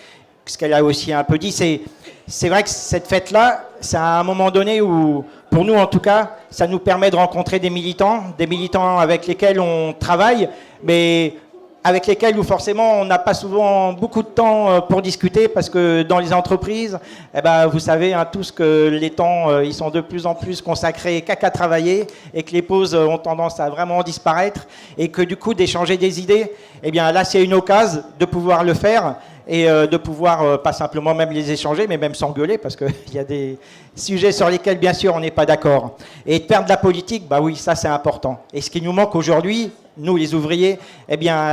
Speaker 1: ce qu'elle a aussi un peu dit, c'est vrai que cette fête-là, c'est à un moment donné où, pour nous en tout cas, ça nous permet de rencontrer des militants avec lesquels on travaille, mais avec lesquels, où forcément, on n'a pas souvent beaucoup de temps pour discuter, parce que dans les entreprises, vous savez tous que les temps, ils sont de plus en plus consacrés qu'à travailler, et que les pauses ont tendance à vraiment disparaître, et que du coup, d'échanger des idées, là, c'est une occasion de pouvoir le faire, et de pouvoir, pas simplement même les échanger, mais même s'engueuler, parce qu'il y a des sujets sur lesquels, bien sûr, on n'est pas d'accord. Et de faire de la politique, oui, ça, c'est important. Et ce qui nous manque aujourd'hui, nous, les ouvriers,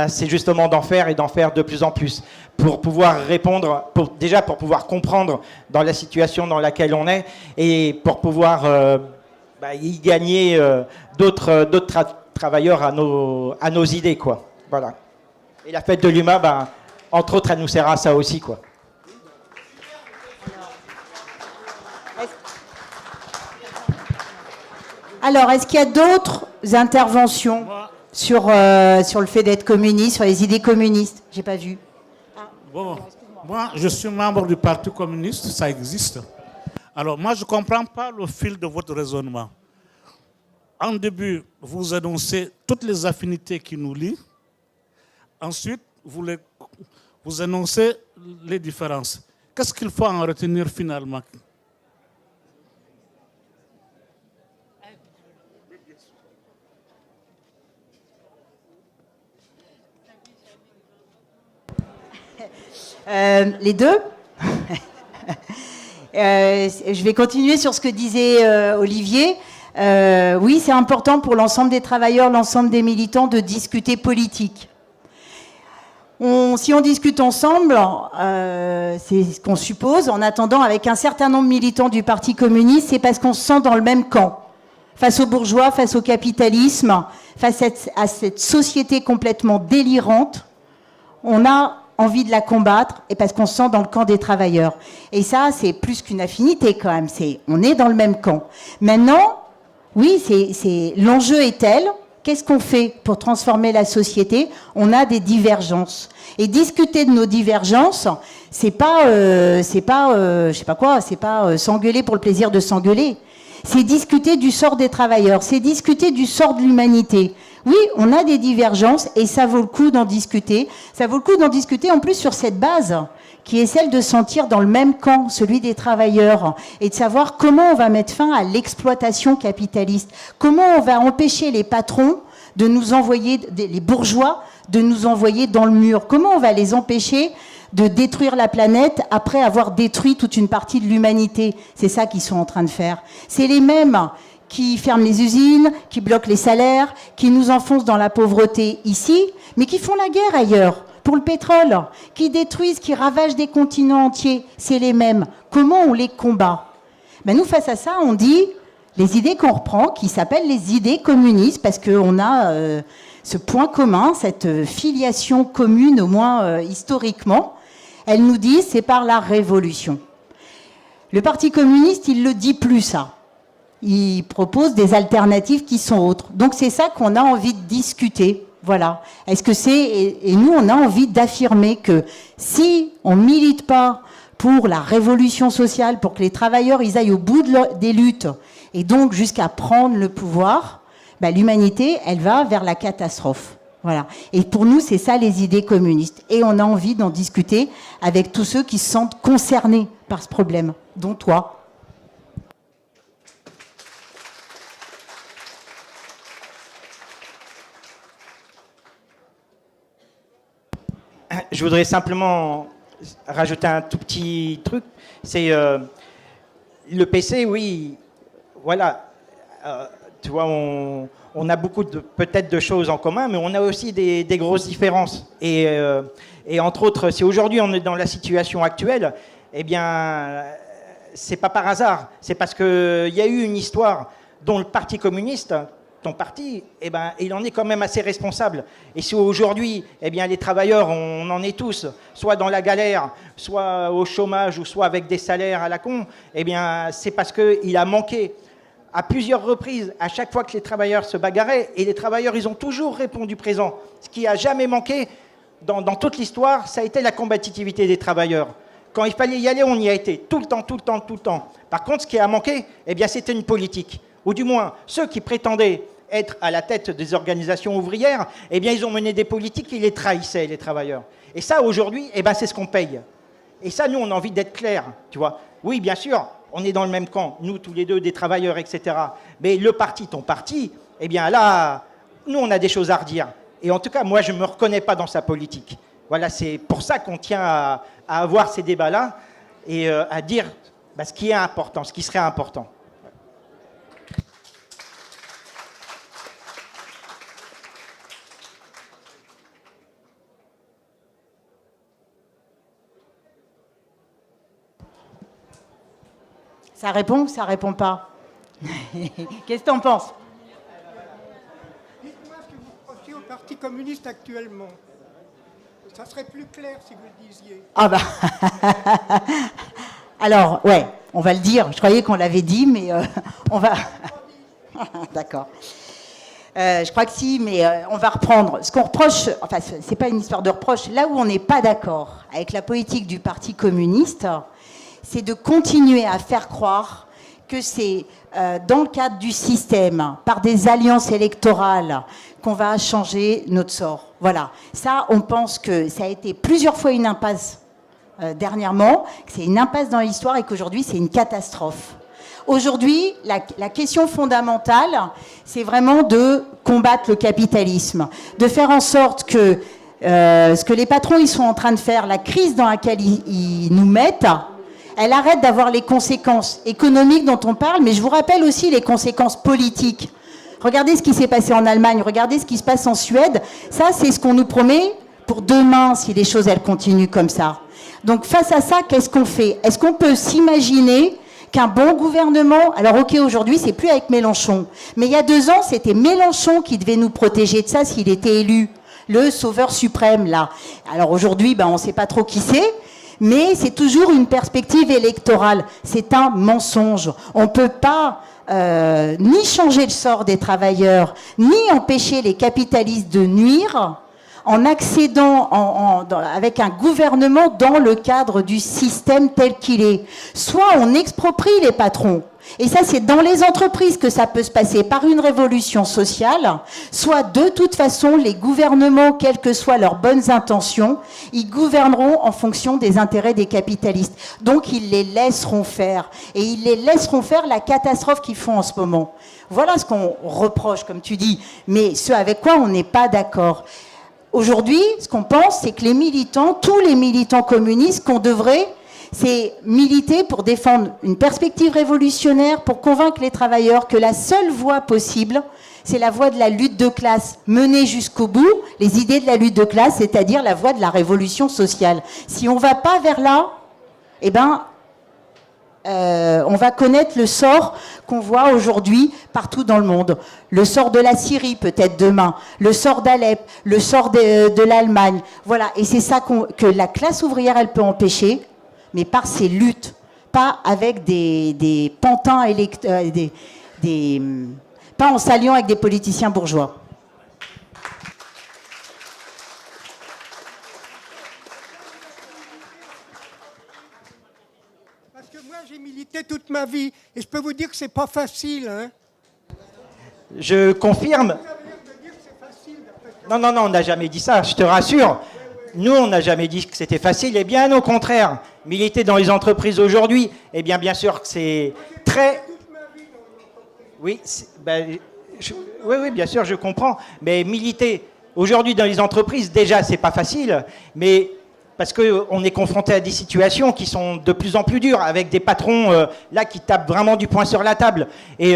Speaker 1: c'est justement d'en faire et d'en faire de plus en plus pour pouvoir répondre, déjà pour pouvoir comprendre dans la situation dans laquelle on est et pour pouvoir y gagner d'autres travailleurs à nos idées, quoi. Voilà. Et la fête de l'UMA, entre autres, elle nous sert à ça aussi, quoi.
Speaker 2: Alors, est-ce qu'il y a d'autres interventions sur le fait d'être communiste, sur les idées communistes? J'ai pas vu.
Speaker 4: Bon, moi, je suis membre du Parti communiste, ça existe. Alors, moi, je ne comprends pas le fil de votre raisonnement. En début, vous annoncez toutes les affinités qui nous lient. Ensuite, vous annoncez les différences. Qu'est-ce qu'il faut en retenir finalement?
Speaker 2: Les deux. Je vais continuer sur ce que disait Olivier. Oui, c'est important pour l'ensemble des travailleurs, l'ensemble des militants de discuter politique. Si on discute ensemble, c'est ce qu'on suppose, en attendant, avec un certain nombre de militants du Parti communiste, c'est parce qu'on se sent dans le même camp. Face aux bourgeois, face au capitalisme, face à cette société complètement délirante, on a envie de la combattre, et parce qu'on se sent dans le camp des travailleurs. Et ça, c'est plus qu'une affinité quand même, on est dans le même camp. Maintenant, oui, l'enjeu est tel, qu'est-ce qu'on fait pour transformer la société? On a des divergences. Et discuter de nos divergences, c'est pas s'engueuler pour le plaisir de s'engueuler. C'est discuter du sort des travailleurs, c'est discuter du sort de l'humanité. Oui, on a des divergences et ça vaut le coup d'en discuter. Ça vaut le coup d'en discuter en plus sur cette base qui est celle de se sentir dans le même camp, celui des travailleurs, et de savoir comment on va mettre fin à l'exploitation capitaliste. Comment on va empêcher les patrons de nous envoyer, les bourgeois, de nous envoyer dans le mur. Comment on va les empêcher de détruire la planète après avoir détruit toute une partie de l'humanité. C'est ça qu'ils sont en train de faire. C'est les mêmes qui ferment les usines, qui bloquent les salaires, qui nous enfoncent dans la pauvreté ici, mais qui font la guerre ailleurs, pour le pétrole, qui détruisent, qui ravagent des continents entiers. C'est les mêmes. Comment on les combat? Nous, face à ça, on dit les idées qu'on reprend, qui s'appellent les idées communistes, parce qu'on a ce point commun, cette filiation commune, au moins historiquement. Elles nous disent c'est par la révolution. Le Parti communiste, il le dit plus, ça. Il propose des alternatives qui sont autres. Donc c'est ça qu'on a envie de discuter. Voilà. Est-ce que c'est... Et nous, on a envie d'affirmer que si on ne milite pas pour la révolution sociale, pour que les travailleurs ils aillent au bout des luttes, et donc jusqu'à prendre le pouvoir, bah, l'humanité, elle va vers la catastrophe. Voilà. Et pour nous, c'est ça les idées communistes. Et on a envie d'en discuter avec tous ceux qui se sentent concernés par ce problème, dont toi.
Speaker 1: Je voudrais simplement rajouter un tout petit truc. C'est le PC, oui, voilà. Tu vois, on a beaucoup peut-être de choses en commun, mais on a aussi des grosses différences. Et entre autres, si aujourd'hui on est dans la situation actuelle, eh bien, c'est pas par hasard. C'est parce qu'il y a eu une histoire dont le Parti communiste, ton parti, eh ben, il en est quand même assez responsable. Et si aujourd'hui, eh bien, les travailleurs, on en est tous, soit dans la galère, soit au chômage, ou soit avec des salaires à la con, eh bien, c'est parce qu'il a manqué à plusieurs reprises, à chaque fois que les travailleurs se bagarraient, et les travailleurs, ils ont toujours répondu présent. Ce qui a jamais manqué dans toute l'histoire, ça a été la combativité des travailleurs. Quand il fallait y aller, on y a été, tout le temps, tout le temps, tout le temps. Par contre, ce qui a manqué, eh bien, c'était une politique. Ou du moins, ceux qui prétendaient être à la tête des organisations ouvrières, eh bien, ils ont mené des politiques qui les trahissaient, les travailleurs. Et ça, aujourd'hui, eh ben, c'est ce qu'on paye. Et ça, nous, on a envie d'être clairs, tu vois. Oui, bien sûr, on est dans le même camp, nous, tous les deux, des travailleurs, etc. Mais le parti, ton parti, eh bien, là, nous, on a des choses à redire. Et en tout cas, moi, je ne me reconnais pas dans sa politique. Voilà, c'est pour ça qu'on tient à avoir ces débats-là et à dire ce qui est important, ce qui serait important.
Speaker 2: Ça répond ou ça répond pas? Qu'est-ce que tu en penses?
Speaker 5: Dites-moi ce que vous projetez au Parti communiste actuellement. Ça serait plus clair si vous le disiez.
Speaker 2: Ah bah alors, ouais, on va le dire. Je croyais qu'on l'avait dit, mais on va... D'accord. Je crois que si, mais on va reprendre. Ce qu'on reproche, enfin, c'est pas une histoire de reproche. Là où on n'est pas d'accord avec la politique du Parti communiste, c'est de continuer à faire croire que c'est dans le cadre du système, par des alliances électorales, qu'on va changer notre sort. Voilà. Ça, on pense que ça a été plusieurs fois une impasse dernièrement, que c'est une impasse dans l'histoire et qu'aujourd'hui, c'est une catastrophe. Aujourd'hui, la question fondamentale, c'est vraiment de combattre le capitalisme, de faire en sorte que ce que les patrons ils sont en train de faire, la crise dans laquelle ils nous mettent, elle arrête d'avoir les conséquences économiques dont on parle, mais je vous rappelle aussi les conséquences politiques. Regardez ce qui s'est passé en Allemagne, regardez ce qui se passe en Suède. Ça, c'est ce qu'on nous promet pour demain, si les choses, elles continuent comme ça. Donc, face à ça, qu'est-ce qu'on fait? Est-ce qu'on peut s'imaginer qu'un bon gouvernement... Alors, ok, aujourd'hui, c'est plus avec Mélenchon. Mais il y a 2 ans, c'était Mélenchon qui devait nous protéger de ça s'il était élu. Le sauveur suprême, là. Alors, aujourd'hui, on ne sait pas trop qui c'est. Mais c'est toujours une perspective électorale. C'est un mensonge. On ne peut pas ni changer le sort des travailleurs, ni empêcher les capitalistes de nuire en accédant avec un gouvernement dans le cadre du système tel qu'il est. Soit on exproprie les patrons, et ça c'est dans les entreprises que ça peut se passer par une révolution sociale, soit de toute façon les gouvernements, quelles que soient leurs bonnes intentions, ils gouverneront en fonction des intérêts des capitalistes. Donc ils les laisseront faire, et ils les laisseront faire la catastrophe qu'ils font en ce moment. Voilà ce qu'on reproche, comme tu dis, mais ce avec quoi on n'est pas d'accord. Aujourd'hui, ce qu'on pense, c'est que les militants, tous les militants communistes, qu'on devrait, c'est militer pour défendre une perspective révolutionnaire, pour convaincre les travailleurs que la seule voie possible, c'est la voie de la lutte de classe, menée jusqu'au bout, les idées de la lutte de classe, c'est-à-dire la voie de la révolution sociale. Si on ne va pas vers là, eh ben, on va connaître le sort qu'on voit aujourd'hui partout dans le monde. Le sort de la Syrie peut-être demain, le sort d'Alep, le sort de l'Allemagne. Voilà, et c'est ça que la classe ouvrière, elle peut empêcher, mais par ses luttes, pas avec des pantins pas en s'alliant avec des politiciens bourgeois.
Speaker 5: ma vie. Et je peux vous dire que c'est pas facile. Hein.
Speaker 1: Je confirme. Non, non, non, on n'a jamais dit ça, je te rassure. Nous, on n'a jamais dit que c'était facile, et bien au contraire. Militer dans les entreprises aujourd'hui, eh bien sûr que c'est très... Oui, oui, bien sûr, je comprends. Mais militer aujourd'hui dans les entreprises, déjà, c'est pas facile. Mais parce qu'on est confronté à des situations qui sont de plus en plus dures, avec des patrons là qui tapent vraiment du poing sur la table. Et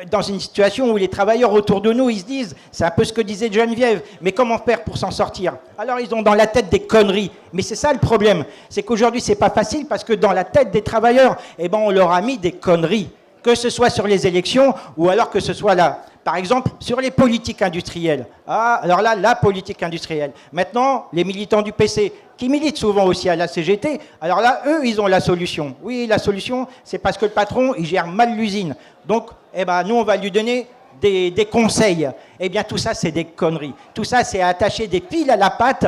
Speaker 1: dans une situation où les travailleurs autour de nous, ils se disent, c'est un peu ce que disait Geneviève, mais comment faire pour s'en sortir? Alors ils ont dans la tête des conneries. Mais c'est ça le problème, c'est qu'aujourd'hui c'est pas facile parce que dans la tête des travailleurs, eh ben, on leur a mis des conneries. Que ce soit sur les élections ou alors que ce soit là. Par exemple, sur les politiques industrielles. Ah, alors là, la politique industrielle. Maintenant, les militants du PC, qui militent souvent aussi à la CGT, alors là, eux, ils ont la solution. Oui, la solution, c'est parce que le patron, il gère mal l'usine. Donc, eh ben, nous, on va lui donner des conseils. Eh bien, tout ça, c'est des conneries. Tout ça, c'est attacher des fils à la patte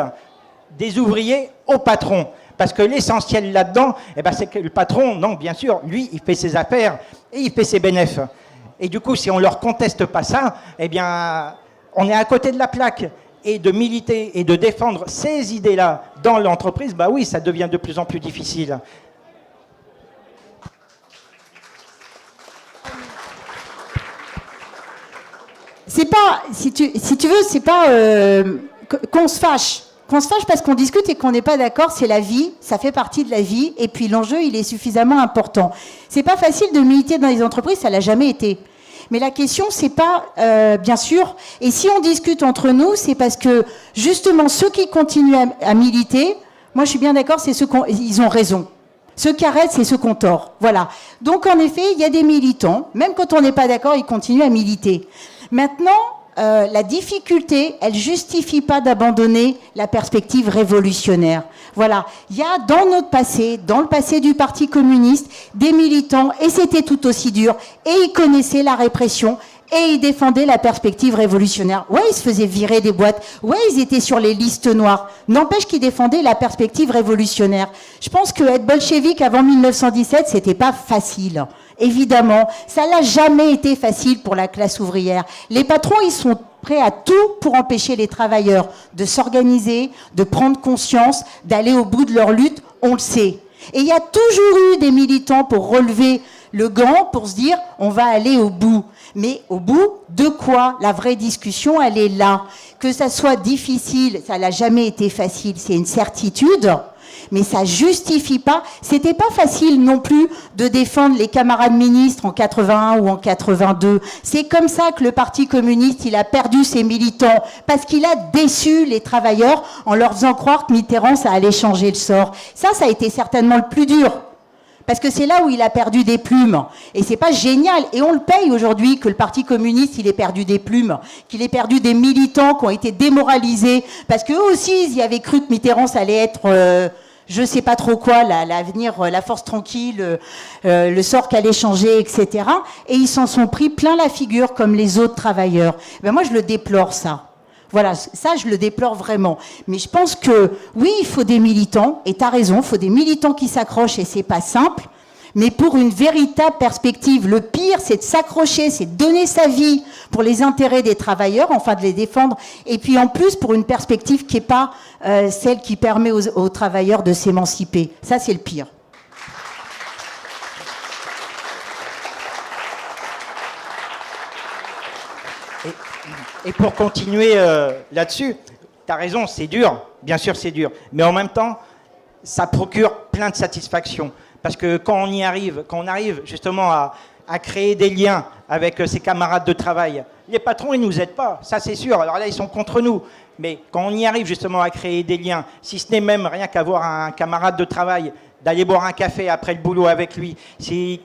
Speaker 1: des ouvriers au patron. Parce que l'essentiel là-dedans, eh ben, c'est que le patron, non, bien sûr, lui, il fait ses affaires et il fait ses bénéfices. Et du coup, si on ne leur conteste pas ça, eh bien, on est à côté de la plaque. Et de militer et de défendre ces idées-là dans l'entreprise, bah oui, ça devient de plus en plus difficile.
Speaker 2: C'est pas, si tu veux, c'est pas qu'on se fâche. Qu'on se fâche parce qu'on discute et qu'on n'est pas d'accord, c'est la vie, ça fait partie de la vie, et puis l'enjeu, il est suffisamment important. C'est pas facile de militer dans les entreprises, ça l'a jamais été. Mais la question, c'est pas, bien sûr, et si on discute entre nous, c'est parce que, justement, ceux qui continuent à militer, moi je suis bien d'accord, c'est ceux ils ont raison. Ceux qui arrêtent, c'est ceux qui ont tort. Voilà. Donc, en effet, il y a des militants, même quand on n'est pas d'accord, ils continuent à militer. Maintenant, la difficulté, elle justifie pas d'abandonner la perspective révolutionnaire. Voilà. Il y a dans notre passé, dans le passé du Parti communiste, des militants, et c'était tout aussi dur, et ils connaissaient la répression, et ils défendaient la perspective révolutionnaire. Ouais, ils se faisaient virer des boîtes. Ouais, ils étaient sur les listes noires. N'empêche qu'ils défendaient la perspective révolutionnaire. Je pense que être bolchevique avant 1917, c'était pas facile. Évidemment, ça n'a jamais été facile pour la classe ouvrière. Les patrons, ils sont prêts à tout pour empêcher les travailleurs de s'organiser, de prendre conscience, d'aller au bout de leur lutte, on le sait. Et il y a toujours eu des militants pour relever le gant, pour se dire, on va aller au bout. Mais au bout de quoi? La vraie discussion, elle est là. Que ça soit difficile, ça n'a jamais été facile, c'est une certitude. Mais ça justifie pas, c'était pas facile non plus de défendre les camarades ministres en 81 ou en 82. C'est comme ça que le Parti communiste, il a perdu ses militants, parce qu'il a déçu les travailleurs en leur faisant croire que Mitterrand, ça allait changer le sort. Ça a été certainement le plus dur. Parce que c'est là où il a perdu des plumes. Et c'est pas génial. Et on le paye aujourd'hui que le Parti communiste, il ait perdu des plumes, qu'il ait perdu des militants qui ont été démoralisés. Parce qu'eux aussi, ils y avaient cru que Mitterrand, ça allait être, je sais pas trop quoi, l'avenir, la force tranquille, le sort qu'allait changer, etc. Et ils s'en sont pris plein la figure comme les autres travailleurs. Ben moi, je le déplore, ça. Voilà, ça, je le déplore vraiment. Mais je pense que, oui, il faut des militants, et tu as raison, il faut des militants qui s'accrochent, et c'est pas simple, mais pour une véritable perspective. Le pire, c'est de s'accrocher, c'est de donner sa vie pour les intérêts des travailleurs, enfin de les défendre, et puis en plus pour une perspective qui n'est pas celle qui permet aux travailleurs de s'émanciper. Ça, c'est le pire.
Speaker 1: Et pour continuer là-dessus, tu as raison, c'est dur, bien sûr c'est dur, mais en même temps, ça procure plein de satisfaction. Parce que quand on arrive justement à créer des liens avec ses camarades de travail, les patrons, ils ne nous aident pas, ça c'est sûr, alors là ils sont contre nous. Mais quand on y arrive justement à créer des liens, si ce n'est même rien qu'avoir un camarade de travail, d'aller boire un café après le boulot avec lui,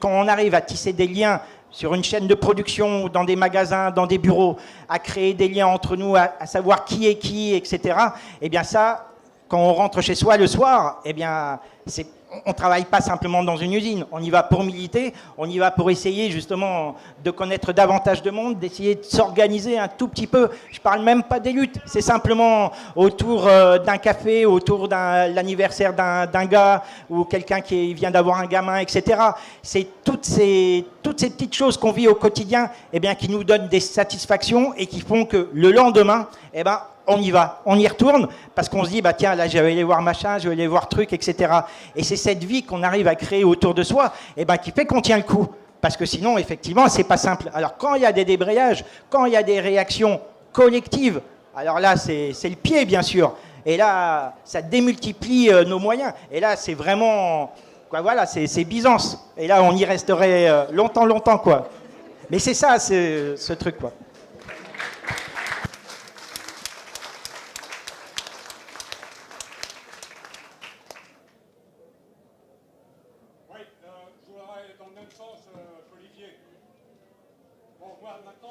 Speaker 1: quand on arrive à tisser des liens sur une chaîne de production, dans des magasins, dans des bureaux, à créer des liens entre nous, à savoir qui est qui, etc., eh bien ça, quand on rentre chez soi le soir, eh bien, on ne travaille pas simplement dans une usine. On y va pour militer, on y va pour essayer justement de connaître davantage de monde, d'essayer de s'organiser un tout petit peu. Je ne parle même pas des luttes, c'est simplement autour d'un café, autour de l'anniversaire d'un gars ou quelqu'un qui vient d'avoir un gamin, etc. C'est toutes ces petites choses qu'on vit au quotidien, eh bien, qui nous donnent des satisfactions et qui font que le lendemain, eh ben, on y va, on y retourne, parce qu'on se dit, bah tiens, là, je vais aller voir machin, je vais aller voir truc, etc. Et c'est cette vie qu'on arrive à créer autour de soi, eh ben, qui fait qu'on tient le coup. Parce que sinon, effectivement, c'est pas simple. Alors, quand il y a des débrayages, quand il y a des réactions collectives, alors là, c'est le pied, bien sûr. Et là, ça démultiplie nos moyens. Et là, c'est vraiment, quoi, voilà, c'est Byzance. Et là, on y resterait longtemps, quoi. Mais c'est ça, ce truc, quoi.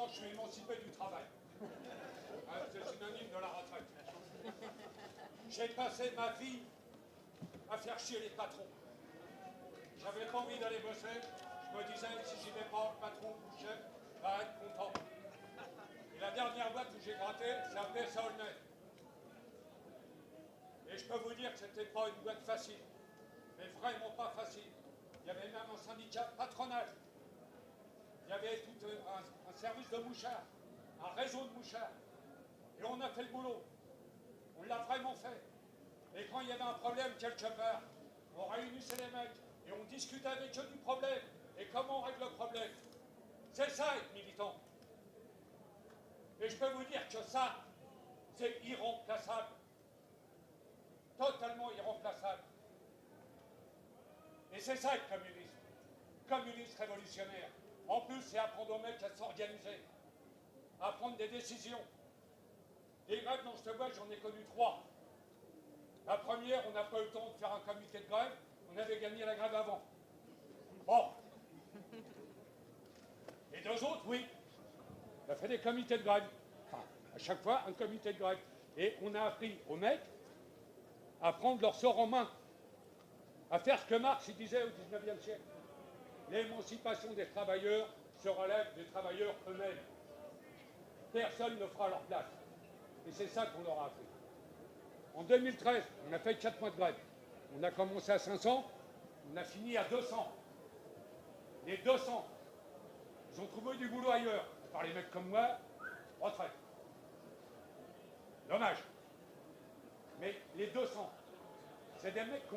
Speaker 6: Je suis émancipé du travail. C'est synonyme de la retraite. J'ai passé ma vie à faire chier les patrons. J'avais pas envie d'aller bosser. Je me disais, si j'y vais pas, le patron ou le chef va être content. Et la dernière boîte où j'ai gratté, c'est appelé Saulnay. Et je peux vous dire que c'était pas une boîte facile. Mais vraiment pas facile. Il y avait même un syndicat patronal. Il y avait tout un service de mouchards, un réseau de mouchards. Et on a fait le boulot. On l'a vraiment fait. Et quand il y avait un problème quelque part, on réunissait les mecs et on discutait avec eux du problème. Et comment on règle le problème. C'est ça être militant. Et je peux vous dire que ça, c'est irremplaçable. Totalement irremplaçable. Et c'est ça être communiste. Communiste révolutionnaire. En plus, c'est apprendre aux mecs à s'organiser, à prendre des décisions. Des grèves dans cette boîte, j'en ai connu 3. La première, on n'a pas eu le temps de faire un comité de grève, on avait gagné la grève avant. Bon. Et 2 autres, oui. On a fait des comités de grève. Enfin, à chaque fois, un comité de grève. Et on a appris aux mecs à prendre leur sort en main, à faire ce que Marx disait au XIXe siècle. L'émancipation des travailleurs se relève des travailleurs eux-mêmes. Personne ne fera leur place. Et c'est ça qu'on leur a appris. En 2013, on a fait 4 mois de grève. On a commencé à 500, on a fini à 200. Les 200, ils ont trouvé du boulot ailleurs. Par les mecs comme moi, retraite. Dommage. Mais les 200, c'est des mecs qui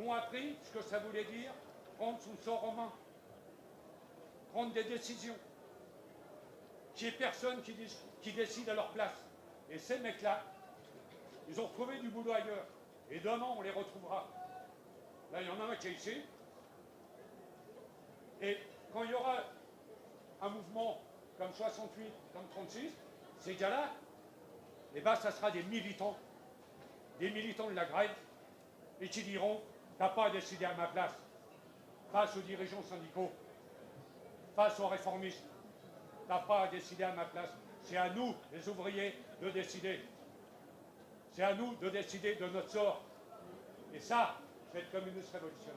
Speaker 6: ont appris ce que ça voulait dire prendre son sort en main, prendre des décisions, qu'il n'y ait personne qui décide à leur place. Et ces mecs-là, ils ont retrouvé du boulot ailleurs. Et demain, on les retrouvera. Là, il y en a un qui est ici. Et quand il y aura un mouvement comme 68, comme 36, ces gars-là, eh ben, ça sera des militants de la grève, et qui diront, t'as pas à décider à ma place. Face aux dirigeants syndicaux, face aux réformistes, t'as pas à décider à ma place. C'est à nous, les ouvriers, de décider. C'est à nous de décider de notre sort. Et ça, c'est être communiste révolutionnaire.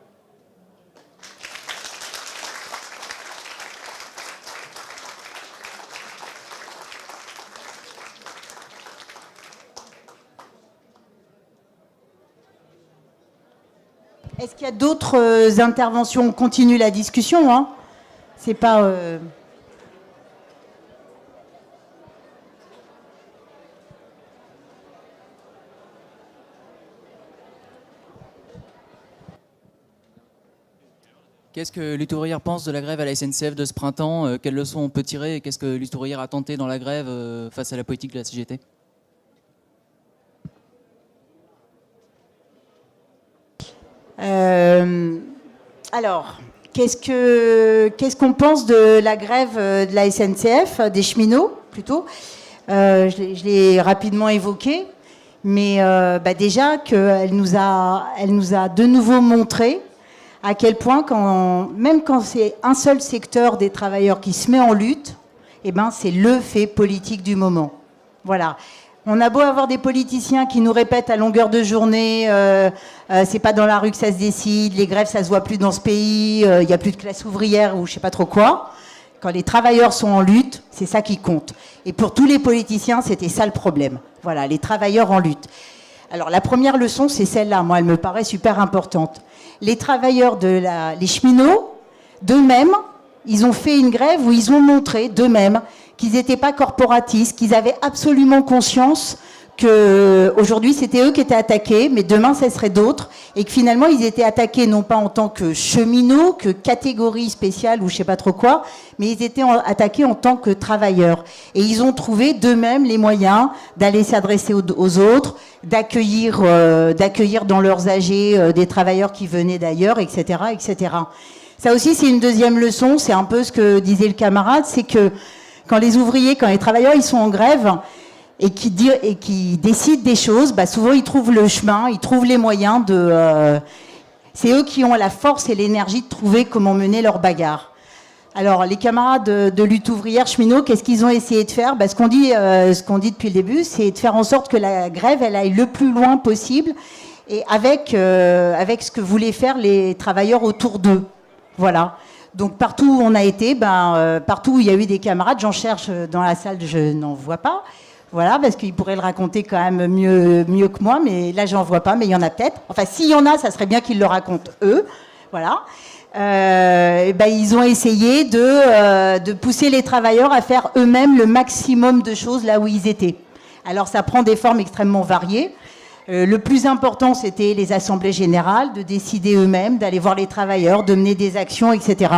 Speaker 2: Est-ce qu'il y a d'autres interventions? On continue la discussion, hein. C'est pas...
Speaker 7: Qu'est-ce que Lutte ouvrière pense de la grève à la SNCF de ce printemps? Quelles leçons on peut tirer? Qu'est-ce que Lutte ouvrière a tenté dans la grève face à la politique de la CGT?
Speaker 2: Alors, qu'est-ce qu'on pense de la grève de la SNCF, des cheminots plutôt? Je l'ai rapidement évoqué, mais déjà qu'elle nous a de nouveau montré à quel point, même quand c'est un seul secteur des travailleurs qui se met en lutte, eh ben, c'est le fait politique du moment. Voilà. On a beau avoir des politiciens qui nous répètent à longueur de journée, c'est pas dans la rue que ça se décide, les grèves ça se voit plus dans ce pays, il y a plus de classe ouvrière ou je sais pas trop quoi. Quand les travailleurs sont en lutte, c'est ça qui compte. Et pour tous les politiciens, c'était ça le problème. Voilà, les travailleurs en lutte. Alors la première leçon, c'est celle-là. Moi, elle me paraît super importante. Les travailleurs les cheminots, d'eux-mêmes, ils ont fait une grève où ils ont montré d'eux-mêmes qu'ils n'étaient pas corporatistes, qu'ils avaient absolument conscience qu'aujourd'hui c'était eux qui étaient attaqués, mais demain ce serait d'autres, et que finalement ils étaient attaqués non pas en tant que cheminots, que catégorie spéciale ou je sais pas trop quoi, mais ils étaient attaqués en tant que travailleurs. Et ils ont trouvé d'eux-mêmes les moyens d'aller s'adresser aux autres, d'accueillir dans leurs AG des travailleurs qui venaient d'ailleurs, etc., etc. Ça aussi c'est une deuxième leçon, c'est un peu ce que disait le camarade, c'est que quand les travailleurs, ils sont en grève et qui décident des choses, bah souvent ils trouvent le chemin, ils trouvent les moyens de... c'est eux qui ont la force et l'énergie de trouver comment mener leur bagarre. Alors les camarades de lutte ouvrière cheminots, qu'est-ce qu'ils ont essayé de faire ? Ce qu'on dit depuis le début, c'est de faire en sorte que la grève, elle aille le plus loin possible et avec ce que voulaient faire les travailleurs autour d'eux. Voilà. Donc partout où on a été, partout où il y a eu des camarades, j'en cherche dans la salle, je n'en vois pas. Voilà, parce qu'ils pourraient le raconter quand même mieux que moi, mais là j'en vois pas, mais il y en a peut-être. Enfin, s'il y en a, ça serait bien qu'ils le racontent eux. Voilà. Ils ont essayé de pousser les travailleurs à faire eux-mêmes le maximum de choses là où ils étaient. Alors ça prend des formes extrêmement variées. Le plus important, c'était les assemblées générales, de décider eux-mêmes, d'aller voir les travailleurs, de mener des actions, etc.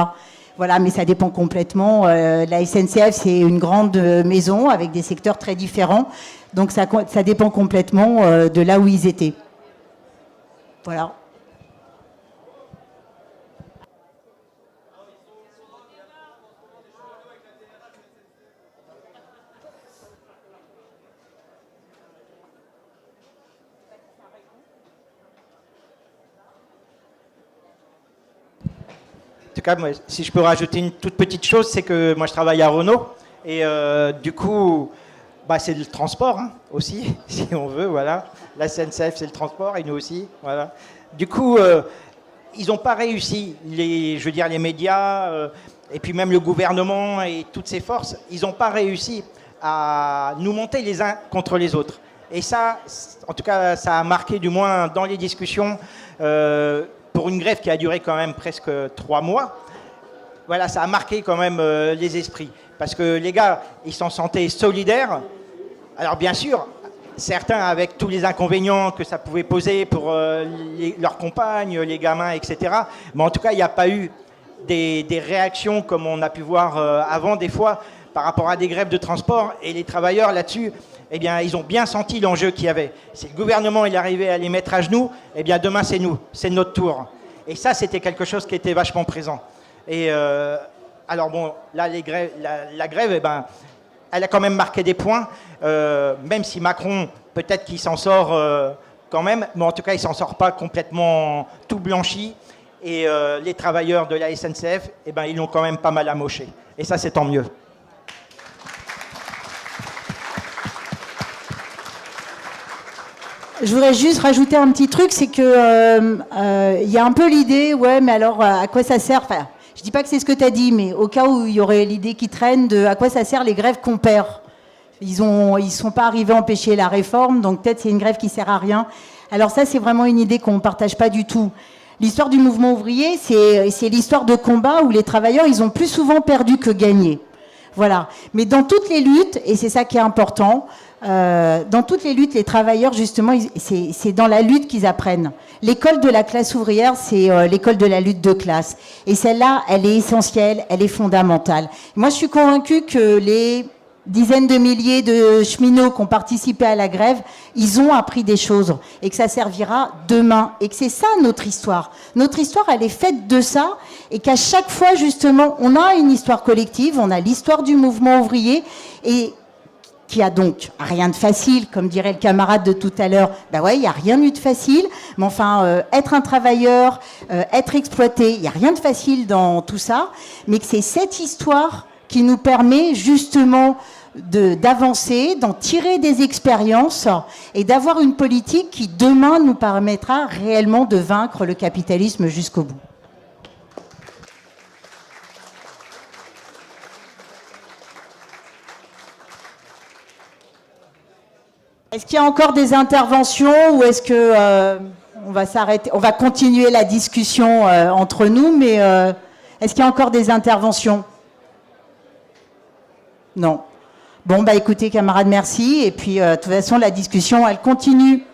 Speaker 2: Voilà, mais ça dépend complètement. La SNCF, c'est une grande maison avec des secteurs très différents. Donc ça dépend complètement de là où ils étaient. Voilà.
Speaker 1: En tout cas, moi, si je peux rajouter une toute petite chose, c'est que moi je travaille à Renault et du coup, c'est le transport aussi, si on veut, voilà. La SNCF c'est le transport et nous aussi, voilà. Du coup, ils n'ont pas réussi, les médias et puis même le gouvernement et toutes ces forces, ils n'ont pas réussi à nous monter les uns contre les autres. Et ça, en tout cas, ça a marqué du moins dans les discussions. Pour une grève qui a duré quand même presque 3 mois, voilà, ça a marqué quand même les esprits. Parce que les gars, ils s'en sentaient solidaires. Alors bien sûr, certains avec tous les inconvénients que ça pouvait poser pour leurs compagnes, les gamins, etc. Mais en tout cas, il n'y a pas eu des réactions comme on a pu voir avant des fois par rapport à des grèves de transport. Et les travailleurs là-dessus, eh bien, ils ont bien senti l'enjeu qu'il y avait. Si le gouvernement il arrivait à les mettre à genoux, eh bien, demain, c'est nous, c'est notre tour. Et ça, c'était quelque chose qui était vachement présent. Et alors, bon, là, la grève, eh ben, elle a quand même marqué des points, même si Macron, peut-être qu'il s'en sort quand même, mais en tout cas, il ne s'en sort pas complètement tout blanchi. Et les travailleurs de la SNCF, eh ben, ils l'ont quand même pas mal amoché. Et ça, c'est tant mieux.
Speaker 2: Je voudrais juste rajouter un petit truc, c'est que y a un peu l'idée, ouais, mais alors à quoi ça sert ? Enfin, je dis pas que c'est ce que tu as dit, mais au cas où il y aurait l'idée qui traîne de à quoi ça sert les grèves qu'on perd. Ils sont pas arrivés à empêcher la réforme, donc peut-être c'est une grève qui sert à rien. Alors ça, c'est vraiment une idée qu'on partage pas du tout. L'histoire du mouvement ouvrier, c'est l'histoire de combat où les travailleurs, ils ont plus souvent perdu que gagné. Voilà. Mais dans toutes les luttes, et c'est ça qui est important, dans toutes les luttes, les travailleurs, justement, c'est dans la lutte qu'ils apprennent. L'école de la classe ouvrière, c'est l'école de la lutte de classe. Et celle-là, elle est essentielle, elle est fondamentale. Moi, je suis convaincue que les dizaines de milliers de cheminots qui ont participé à la grève, ils ont appris des choses et que ça servira demain. Et que c'est ça notre histoire. Notre histoire, elle est faite de ça et qu'à chaque fois, justement, on a une histoire collective, on a l'histoire du mouvement ouvrier et qui a donc rien de facile, comme dirait le camarade de tout à l'heure. Ben ouais, il n'y a rien eu de facile, mais enfin, être un travailleur, être exploité, il n'y a rien de facile dans tout ça, mais que c'est cette histoire qui nous permet justement d'avancer, d'en tirer des expériences et d'avoir une politique qui demain nous permettra réellement de vaincre le capitalisme jusqu'au bout. Est-ce qu'il y a encore des interventions ou est-ce que on va s'arrêter, on va continuer la discussion entre nous, mais est-ce qu'il y a encore des interventions? Non. Bon, bah écoutez, camarades, merci. Et puis, de toute façon, la discussion, elle continue.